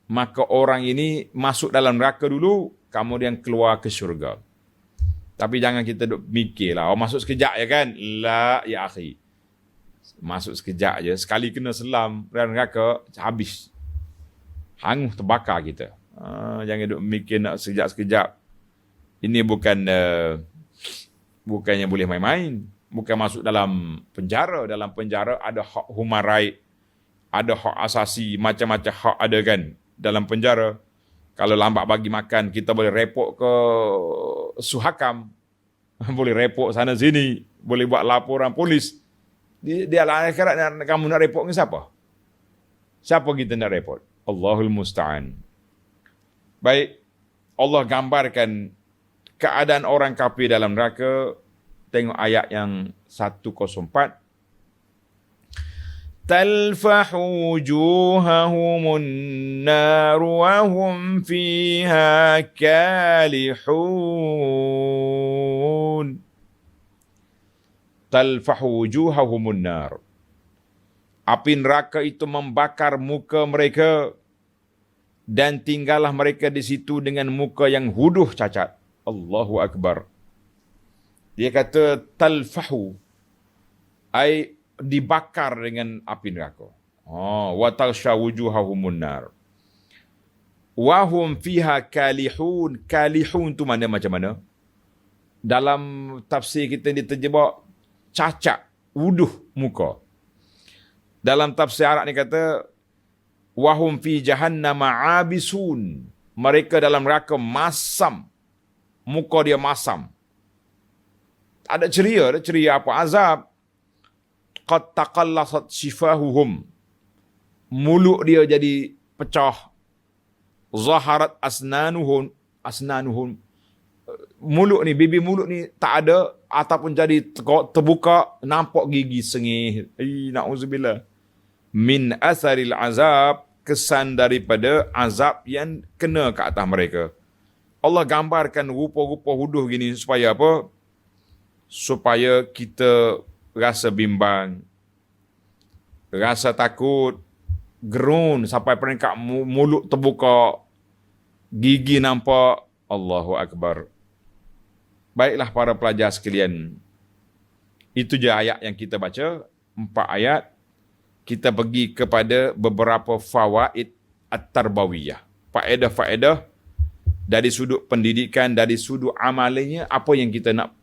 maka orang ini masuk dalam neraka dulu, kemudian keluar ke syurga. Tapi jangan kita duk mikirlah, masuk sekejap ya kan? La, ya akhi. Masuk sekejap je. Sekali kena selam neraka, habis. Hangus terbakar kita. Jangan duk mikir nak sekejap-sekejap. Ini bukannya boleh main-main. Bukan masuk dalam penjara. Dalam penjara ada hak human right, ada hak asasi, macam-macam hak ada kan. Dalam penjara, kalau lambat bagi makan, kita boleh report ke suhakam. Boleh report sana sini. Boleh buat laporan polis. Di alam akhirat kamu nak report dengan siapa? Siapa kita nak report? Allahul Musta'an. Baik, Allah gambarkan keadaan orang kafir dalam neraka. Tengok ayat yang 104. Talfahu wujuhahumun nar wa hum fiha kalihun. Talfahu wujuhahumun nar. Api neraka itu membakar muka mereka dan tinggallah mereka di situ dengan muka yang huduh cacat. Allahu Akbar. Dia kata talfahu, ai dibakar dengan api neraka. Wa talsha wujuhahumun nar. Wa hum fiha kalihun. Kalihun tu mana macam mana? Dalam tafsir kita diterjemah cacat, wuduh muka. Dalam tafsir Arab ni kata wahum fi jahannam abisun. Mereka dalam neraka masam. Muka dia masam. Ada ceria apa? Azab. Qad taqallasat shifahuhum. Mulut dia jadi pecah. Zaharat asnanuhum. Mulut ni, bibir mulut ni tak ada ataupun jadi terbuka, nampak gigi sengih. Na'udzubillah. Min asaril azab, kesan daripada azab yang kena ke atas mereka. Allah gambarkan rupa-rupa huduh gini supaya apa? Supaya kita rasa bimbang, rasa takut, gerun sampai peringkat mulut terbuka, gigi nampak. Allahu Akbar. Baiklah para pelajar sekalian, itu je ayat yang kita baca, 4 ayat. Kita pergi kepada beberapa fawaid at-tarbawiyah, faedah-faedah dari sudut pendidikan, dari sudut amalnya, apa yang kita nak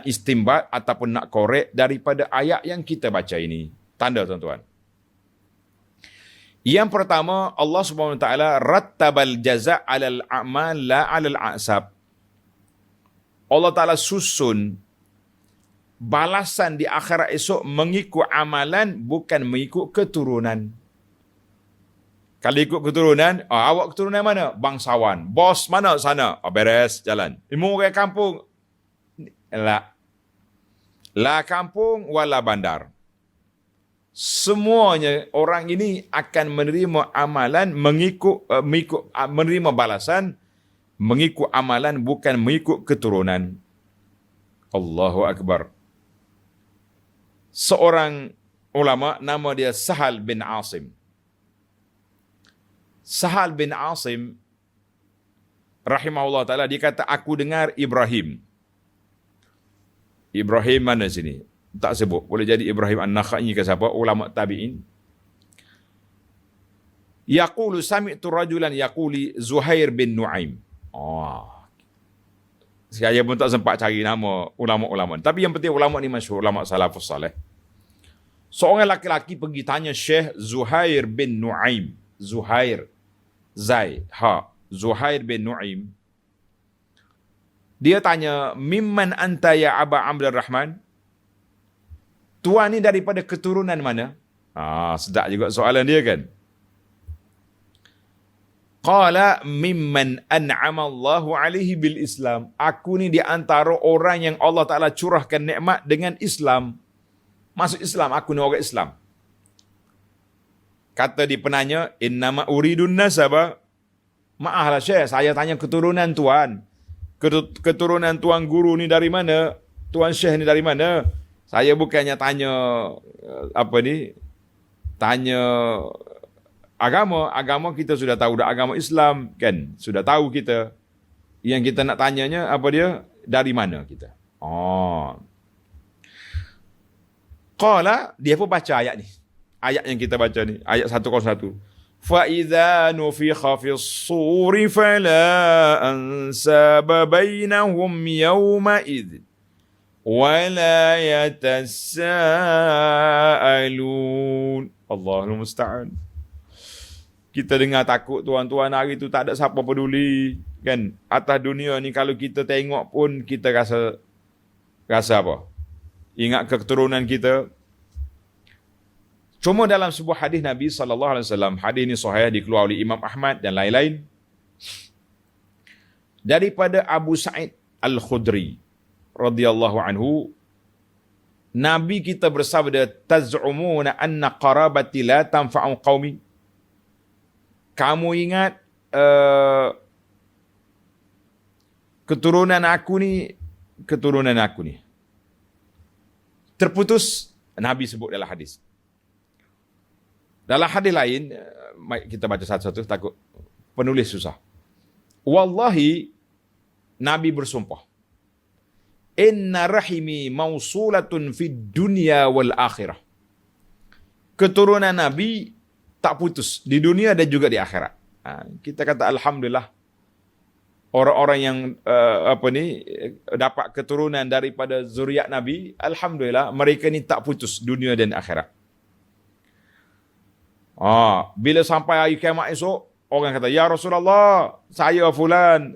istimbat ataupun nak korek daripada ayat yang kita baca ini. Tanda tuan-tuan. Yang pertama, Allah Subhanahu Wa Taala rattabal jaza' 'alal a'mal la 'alal a'sab. Allah Taala susun balasan di akhirat esok mengikut amalan, bukan mengikut keturunan. Kalau ikut keturunan, awak keturunan mana? Bangsawan. Bos mana? Sana. Beres, jalan. Ilmu orang kampung. La kampung wala bandar. Semuanya orang ini akan menerima amalan menerima balasan mengikut amalan, bukan mengikut keturunan. Allahu Akbar. Seorang ulama nama dia Sahal bin Asim. Sahal bin Asim rahimahullah ta'ala, dia kata, aku dengar Ibrahim. Ibrahim mana sini? Tak sebut. Boleh jadi Ibrahim An-Nakhai ke siapa? Ulama tabi'in. Yaqulu sami'tu rajulan yaquli Zuhair bin Nu'aim. Saya pun tak sempat cari nama ulama-ulama. Tapi yang penting ulama ni masyhur, ulama salafus salih. Seorang laki-laki pergi tanya Syekh Zuhair bin Nu'aim. Zuhair. Zuhair bin Nu'aim. Dia tanya, mimman anta ya Aba Abdul Rahman? Tuan ni daripada keturunan mana? Sedap juga soalan dia kan? Qala mimman an'ama Allahu alaihi bil Islam. Aku ni di antara orang yang Allah Ta'ala curahkan nikmat dengan Islam. Masuk Islam, aku ni orang Islam. Kata di penanya, innama uridun nasaba. Maaflah Syekh, saya tanya keturunan tuan. Keturunan tuan guru ni dari mana? Tuan Syekh ni dari mana? Saya bukannya tanya tanya agama. Agama kita sudah tahu, dah agama Islam kan, sudah tahu kita. Yang kita nak tanyanya apa dia? Dari mana kita? Qala, dia pun baca ayat ni. Ayat yang kita baca ni, ayat 101. فَإِذَا نُفِخَ فِي الصُّورِ فَلَا أَنْسَابَ بَيْنَهُمْ يَوْمَئِذٍ وَلَا يَتَسَاءَلُونَ. Allahul musta'an. Kita dengar takut tuan-tuan hari tu tak ada siapa peduli kan. Atas dunia ni kalau kita tengok pun kita rasa apa? Ingat keturunan kita. Cuma dalam sebuah hadis Nabi SAW, hadis ini sahih dikeluarkan oleh Imam Ahmad dan lain-lain, daripada Abu Sa'id Al-Khudri radhiyallahu anhu, Nabi kita bersabda, taz'umuna anna qarabati la tanfa'u qaumi. Kamu ingat keturunan aku ni terputus. Nabi sebut dalam hadis. Dalam hadis lain, kita baca satu-satu, takut penulis susah. Wallahi, Nabi bersumpah, inna rahimi mausulatun fid dunya wal akhirah. Keturunan Nabi tak putus di dunia dan juga di akhirat. Kita kata alhamdulillah, orang-orang yang dapat keturunan daripada zuriat Nabi, alhamdulillah mereka ni tak putus dunia dan akhirat. Bila sampai hari kiamat esok, orang kata, ya Rasulullah, saya fulan,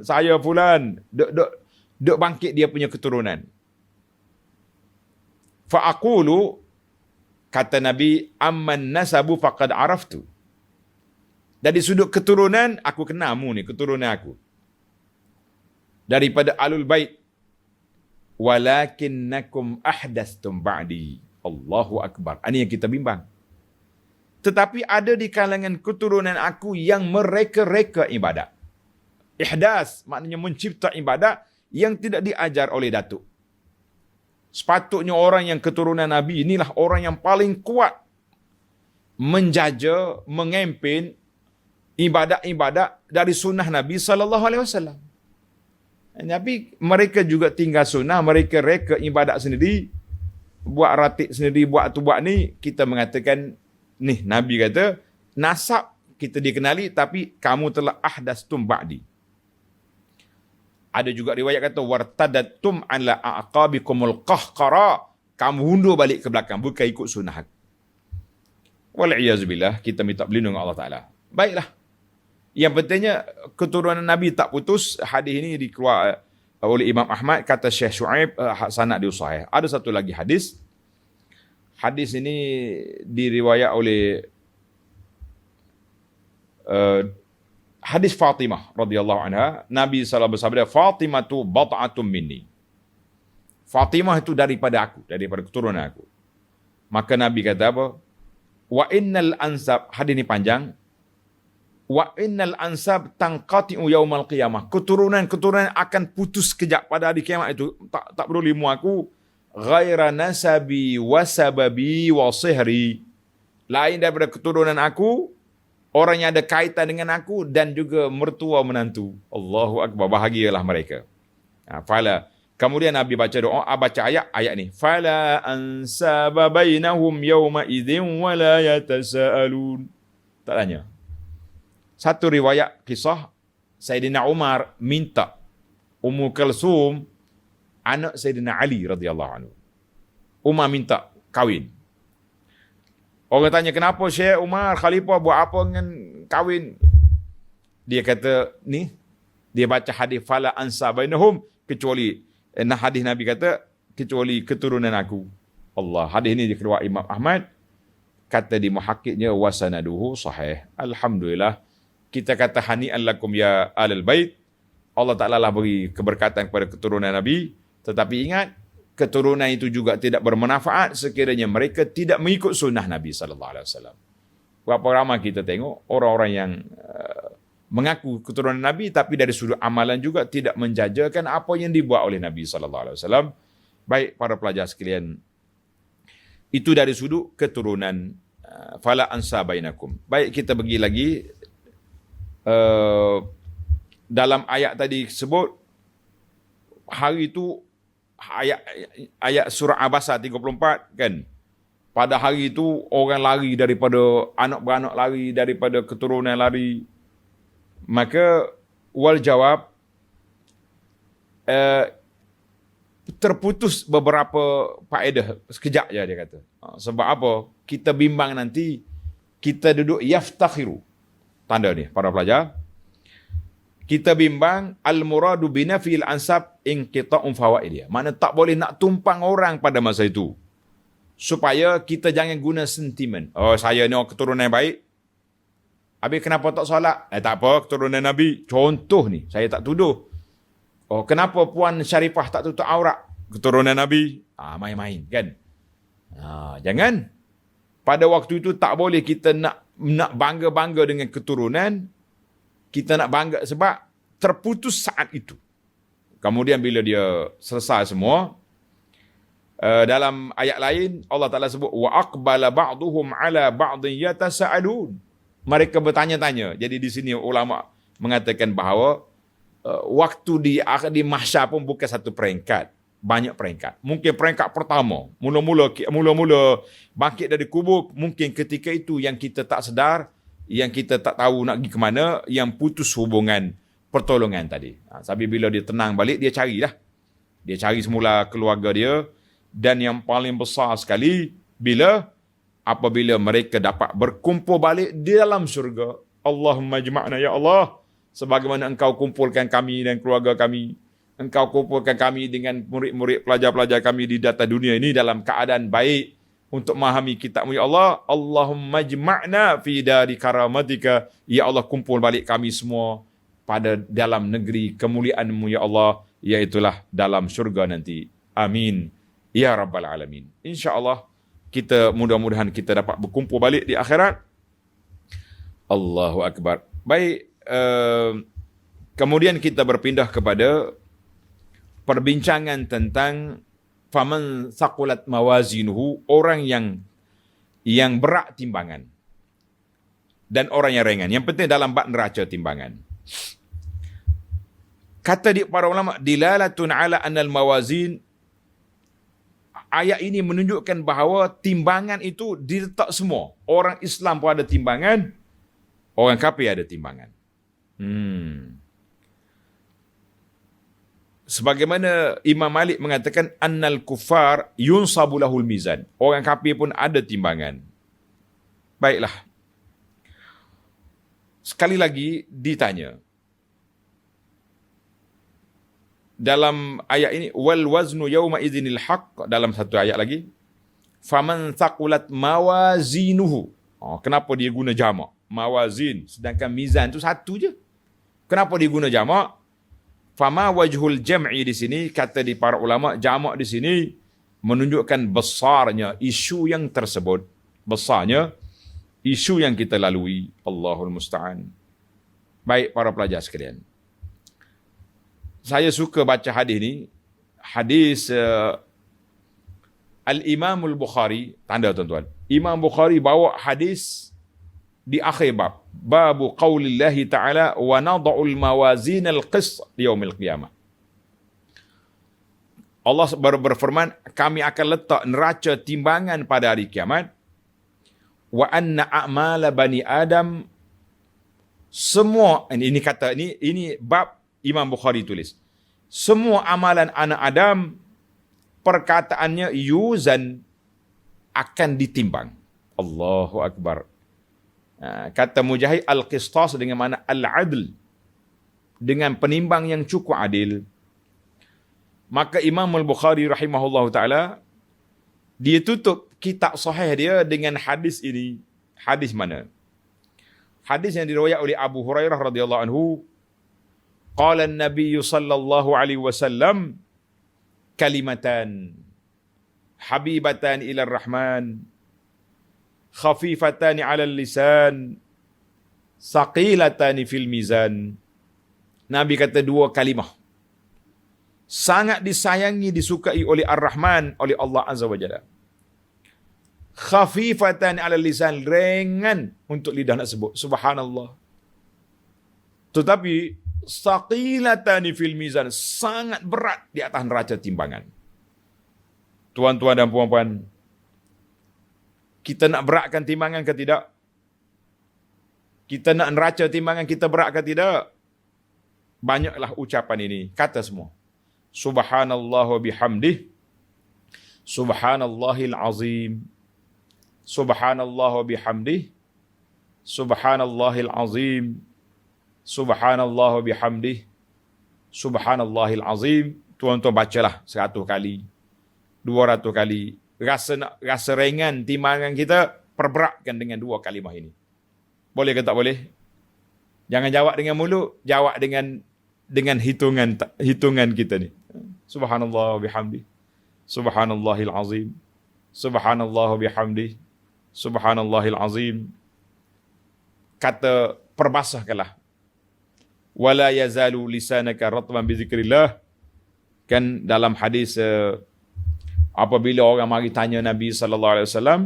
duk bangkit dia punya keturunan. Fa'aqulu, kata Nabi, amman nasabu faqad araftu. Dari sudut keturunan, aku kenalmu ni, keturunan aku. Daripada alul bait. Walakinnakum ahdastum ba'di. Allahu Akbar. Ini yang kita bimbang. Tetapi ada di kalangan keturunan aku yang mereka-reka ibadat. Ihdas, maknanya mencipta ibadat yang tidak diajar oleh datuk. Sepatutnya orang yang keturunan Nabi inilah orang yang paling kuat menjaja, mengempin ibadat-ibadat dari sunnah Nabi SAW. Tapi mereka juga tinggal sunnah, mereka reka ibadat sendiri, buat ratik sendiri, buat tu buat ni. Kita mengatakan, ni Nabi kata, nasab kita dikenali tapi kamu telah ahdastum ba'di. Ada juga riwayat kata, wartadatum ala aqabikumul qahqara. Kamu undur balik ke belakang, bukan ikut sunnah. Wal'iyazubillah, kita minta berlindung Allah Ta'ala. Baiklah. Yang pentingnya, keturunan Nabi tak putus. Hadis ini dikeluarkan oleh Imam Ahmad, kata Syekh Syuaib, sanad dia sahih. Ada satu lagi hadis. Hadis ini diriwayat oleh hadis Fatimah radhiyallahu anha. Nabi SAW bersabda, Fatimah tu bat'atum minni. Fatimah itu daripada aku, daripada keturunan aku. Maka Nabi kata apa? Wa innal ansab, hadis ini panjang. Wa innal ansab tanqati'u yaumal qiyamah. Keturunan akan putus kejap pada hari kiamat itu. Tak peduli mu aku. Ghaira nasabi wa sababi wa sihri. Lain daripada keturunan aku, orang yang ada kaitan dengan aku dan juga mertua menantu. Allahu Akbar, bahagialah mereka. Fala. Kemudian Nabi baca doa, baca ayat ni. Fala ansaba bainahum yawma idzin wa la yatasaalun. Tak tanya. Satu riwayat kisah, Sayyidina Umar minta Ummu Kalsum, anak Sayyidina Ali radhiyallahu anhu. Umar minta kahwin. Orang tanya, kenapa Syekh Umar Khalifah buat apa dengan kahwin? Dia kata, ni, dia baca hadis fala ansa bainahum, kecuali hadis Nabi kata, kecuali keturunan aku. Allah, hadis ini dikeluarkan Imam Ahmad, kata di muhakkiknya wasanaduhu sahih. Alhamdulillah, kita kata hani'an lakum ya alal bait. Allah Ta'ala lah beri keberkatan kepada keturunan Nabi. Tetapi ingat, keturunan itu juga tidak bermanfaat sekiranya mereka tidak mengikut sunnah Nabi SAW. Berapa ramai kita tengok orang-orang yang mengaku keturunan Nabi tapi dari sudut amalan juga tidak menjajakan apa yang dibuat oleh Nabi SAW. Baik para pelajar sekalian, itu dari sudut keturunan. Fala ansa bainakum. Baik, kita pergi lagi. Dalam ayat tadi sebut, hari itu ayat surah Abasa 34 kan, Pada hari itu orang lari daripada anak beranak, lari daripada keturunan, lari. Maka wal jawab, terputus beberapa faedah sekejap je dia kata. Sebab apa? Kita bimbang nanti kita duduk yaftakhiru. Tanda ni para pelajar. Kita bimbang al-muradu binafil ansab inqita'un fawaidiyah. Mana tak boleh nak tumpang orang pada masa itu. Supaya kita jangan guna sentimen. Oh, saya ni orang keturunan yang baik. Habis kenapa tak solat? Tak apa, keturunan Nabi. Contoh ni, saya tak tuduh. Oh, kenapa Puan Syarifah tak tutup aurat? Keturunan Nabi. Main-main kan? Jangan. Pada waktu itu tak boleh kita nak bangga-bangga dengan keturunan. Kita nak bangga sebab terputus saat itu. Kemudian bila dia selesai semua, dalam ayat lain Allah Ta'ala sebut wa aqbala ba'duhum ala ba'din yatasa'alun. Mereka bertanya-tanya. Jadi di sini ulama mengatakan bahawa waktu di mahsyar pun bukan satu peringkat, banyak peringkat. Mungkin peringkat pertama, mula-mula bangkit dari kubur, mungkin ketika itu yang kita tak sedar, yang kita tak tahu nak pergi ke mana, yang putus hubungan pertolongan tadi. Tapi bila dia tenang balik, dia carilah. Dia cari semula keluarga dia. Dan yang paling besar sekali, apabila mereka dapat berkumpul balik di dalam syurga. Allahumma jma'na ya Allah. Sebagaimana engkau kumpulkan kami dan keluarga kami. Engkau kumpulkan kami dengan murid-murid pelajar-pelajar kami di data dunia ini dalam keadaan baik. Untuk memahami kitab-Mu ya Allah. Allahumma jma'na fi dari karamatika. Ya Allah, kumpul balik kami semua pada dalam negeri kemuliaan-Mu ya Allah. Iaitulah dalam syurga nanti. Amin. Ya Rabbal Alamin. InsyaAllah kita mudah-mudahan kita dapat berkumpul balik di akhirat. Allahu Akbar. Baik. Kemudian kita berpindah kepada perbincangan tentang faman saqulat mawazinuhu, orang yang berat timbangan dan orang yang ringan. Yang penting dalam bab neraca timbangan. Kata para ulama, dilalatun ala annal mawazin, ayat ini menunjukkan bahawa timbangan itu diletak semua. Orang Islam pun ada timbangan, orang kafir ada timbangan. Sebagaimana Imam Malik mengatakan annal kuffar yunsabu lahul mizan. Orang kafir pun ada timbangan. Baiklah. Sekali lagi ditanya. Dalam ayat ini wal waznu yauma idzinil haqq, dalam satu ayat lagi faman thaqulat mawazinuhu. Kenapa dia guna jamak? Mawazin, sedangkan mizan tu satu je. Kenapa dia guna jamak? Fama wajhul jam'i di sini, kata di para ulama, jamak di sini menunjukkan besarnya isu yang tersebut. Besarnya isu yang kita lalui. Allahul Musta'an. Baik para pelajar sekalian. Saya suka baca hadis ni. Hadis Al-Imam Al-Bukhari. Tanda tuan-tuan. Imam Bukhari bawa hadis di akhir bab. Babu qawlillahi ta'ala wa nada'ul mawazin al-qist di yaumil qiyamah. Allah berfirman, kami akan letak neraca timbangan pada hari kiamat. Wa anna a'mala bani Adam, semua, ini bab Imam Bukhari tulis. Semua amalan anak Adam, perkataannya yuzan, akan ditimbang. Allahu Akbar. Kata Mujahid, al-qistas dengan mana al-adl, dengan penimbang yang cukup adil. Maka Imam Al-Bukhari rahimahullah ta'ala, dia tutup kitab sahih dia dengan hadis ini. Hadis mana? Hadis yang diriwayat oleh Abu Hurairah radhiyallahu anhu. Qala an-nabiy sallallahu alaihi wasallam, kalimatan habibatan ila ar-rahman, khafifatan ala al-lisan, saqilatan fil mizan. Nabi kata dua kalimah sangat disayangi, disukai oleh Ar-Rahman, oleh Allah Azza wa Jalla. Khafifatan ala lisan, ringan untuk lidah nak sebut. Subhanallah. Tetapi saqilatan fil mizan, sangat berat di atas neraca timbangan. Tuan-tuan dan puan-puan, Kita nak beratkan timbangan ke tidak? Kita nak neraca timbangan kita berat ke tidak? Banyaklah ucapan ini. Kata semua. Subhanallah wa bihamdih. Subhanallahil azim. Subhanallah wa bihamdih. Subhanallahil azim. Subhanallah wa bihamdih. Subhanallahil azim. Tuan-tuan bacalah 100 kali. 200 kali. Rasa ringan timbangan kita, perberatkan dengan 2 kalimah ini. Boleh ke tak boleh? Jangan jawab dengan mulut, jawab dengan hitungan kita ni. Subhanallah wa bihamdi. Subhanallahil azim. Subhanallah wa bihamdi. Subhanallahil azim. Kata perbasahkanlah. Wala yazalu lisanaka ratban bi zikrillah. Kan dalam hadis apabila orang mari tanya Nabi sallallahu alaihi wasallam,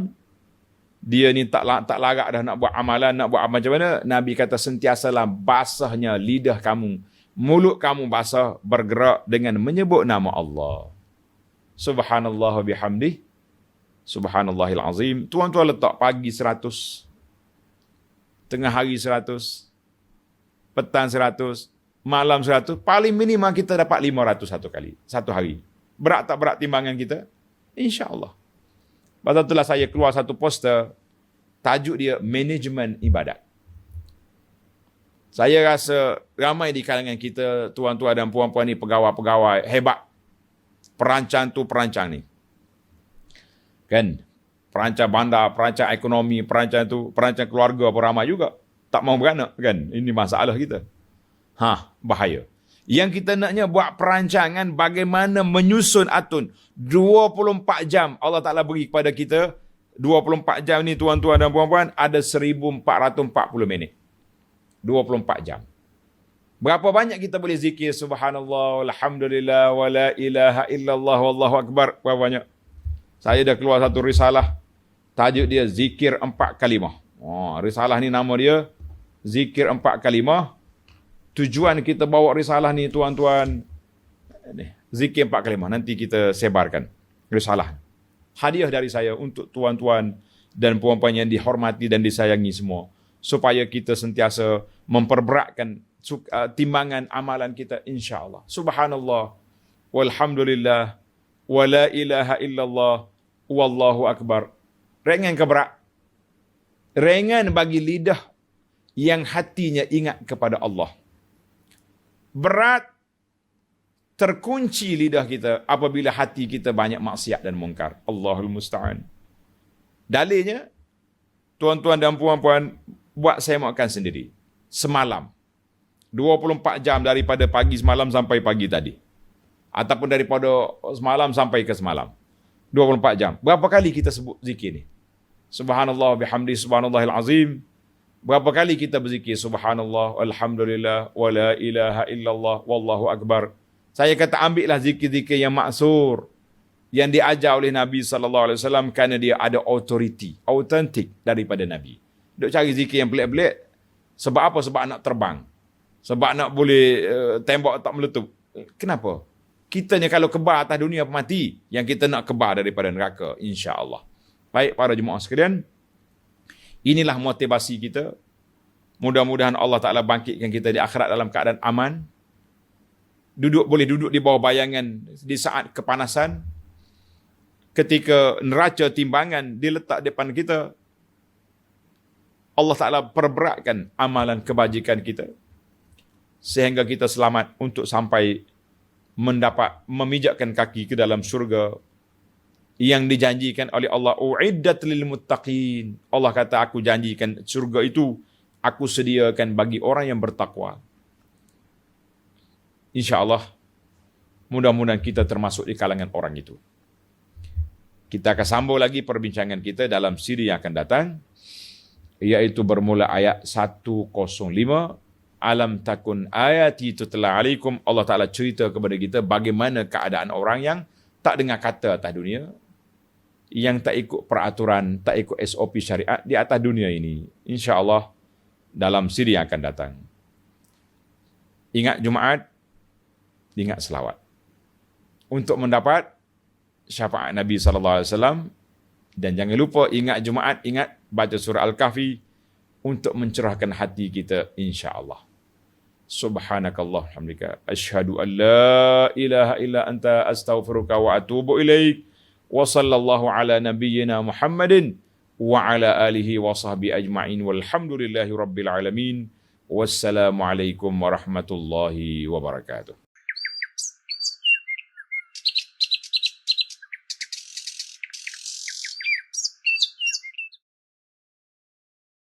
dia ni tak larat dah nak buat amalan, nak buat macam mana? Nabi kata sentiasalah basahnya lidah kamu, mulut kamu basah bergerak dengan menyebut nama Allah. Subhanallah wa bihamdih. Subhanallahil azim. Tuan-tuan letak pagi 100, tengah hari 100, petang 100, malam 100, paling minimal kita dapat 500 satu kali, satu hari. Berat tak berat timbangan kita? InsyaAllah. Pasal itulah saya keluar satu poster, tajuk dia Manajemen Ibadat. Saya rasa ramai di kalangan kita, tuan-tuan dan puan-puan ni, pegawai-pegawai hebat. Perancang tu perancang ni. Kan? Perancang bandar, perancang ekonomi, perancang keluarga pun ramai juga. Tak mau beranak, kan? Ini masalah kita. Bahaya. Yang kita naknya buat perancangan bagaimana menyusun atun. 24 jam Allah Ta'ala beri kepada kita. 24 jam ni tuan-tuan dan puan-puan, ada 1440 minit. 24 jam. Berapa banyak kita boleh zikir subhanallah, alhamdulillah, wa la ilaha illallah, wallahu akbar. Berapa banyak? Saya dah keluar satu risalah. Tajuk dia Zikir 4 kalimah. Risalah ni nama dia Zikir 4 kalimah. Tujuan kita bawa risalah ni tuan-tuan, Zikir 4 kalimah. Nanti kita sebarkan risalah. Hadiah dari saya untuk tuan-tuan dan puan-puan yang dihormati dan disayangi semua. Supaya kita sentiasa memperberatkan timbangan amalan kita, insyaAllah. Subhanallah, walhamdulillah, wa la ilaha illallah, wallahu akbar. Ringan ke berat? Ringan bagi lidah yang hatinya ingat kepada Allah. Berat terkunci lidah kita apabila hati kita banyak maksiat dan mungkar. Allahul musta'an. Dalilnya, tuan-tuan dan puan-puan, buat saya makan sendiri. Semalam. 24 jam daripada pagi semalam sampai pagi tadi. Ataupun daripada semalam sampai ke semalam. 24 jam. Berapa kali kita sebut zikir ni? Subhanallah bihamdi subhanallahil azim. Berapa kali kita berzikir subhanallah, alhamdulillah, wa la ilaha illallah, wallahu akbar. Saya kata ambillah zikir-zikir yang maksur, yang diajar oleh Nabi SAW, kerana dia ada authority, autentik daripada Nabi. Duk cari zikir yang pelik-pelik. Sebab apa? Sebab nak terbang. Sebab nak boleh tembak tak meletup. Kenapa? Kita ni kalau kebar atas dunia mati, yang kita nak kebar daripada neraka, insya-Allah. Baik para jemaah sekalian, inilah motivasi kita. Mudah-mudahan Allah Ta'ala bangkitkan kita di akhirat dalam keadaan aman. Boleh duduk di bawah bayangan di saat kepanasan. Ketika neraca timbangan diletak depan kita, Allah Ta'ala perberatkan amalan kebajikan kita. Sehingga kita selamat untuk sampai mendapat memijakkan kaki ke dalam syurga yang dijanjikan oleh Allah, uiddat lil muttaqin. Allah kata, aku janjikan syurga itu aku sediakan bagi orang yang bertakwa. InsyaAllah, mudah-mudahan kita termasuk di kalangan orang itu. Kita akan sambung lagi perbincangan kita dalam siri yang akan datang, iaitu bermula ayat 105. Alam takun ayati tutla alaikum. Allah Ta'ala cerita kepada kita bagaimana keadaan orang yang tak dengar kata atas dunia, yang tak ikut peraturan, tak ikut SOP syariat di atas dunia ini. InsyaAllah dalam siri yang akan datang. Ingat Jumaat, ingat selawat. Untuk mendapat syafaat Nabi SAW, Dan jangan lupa ingat Jumaat, ingat baca surah Al-Kahfi untuk mencerahkan hati kita insya-Allah. Subhanakallah hamdika asyhadu an la ilaha illa anta astaghfiruka wa atubu ilaik. Wa sallallahu ala nabiyyina Muhammadin wa ala alihi wa sahbihi ajma'in walhamdulillahi rabbil alamin. Wassalamualaikum warahmatullahi wabarakatuh.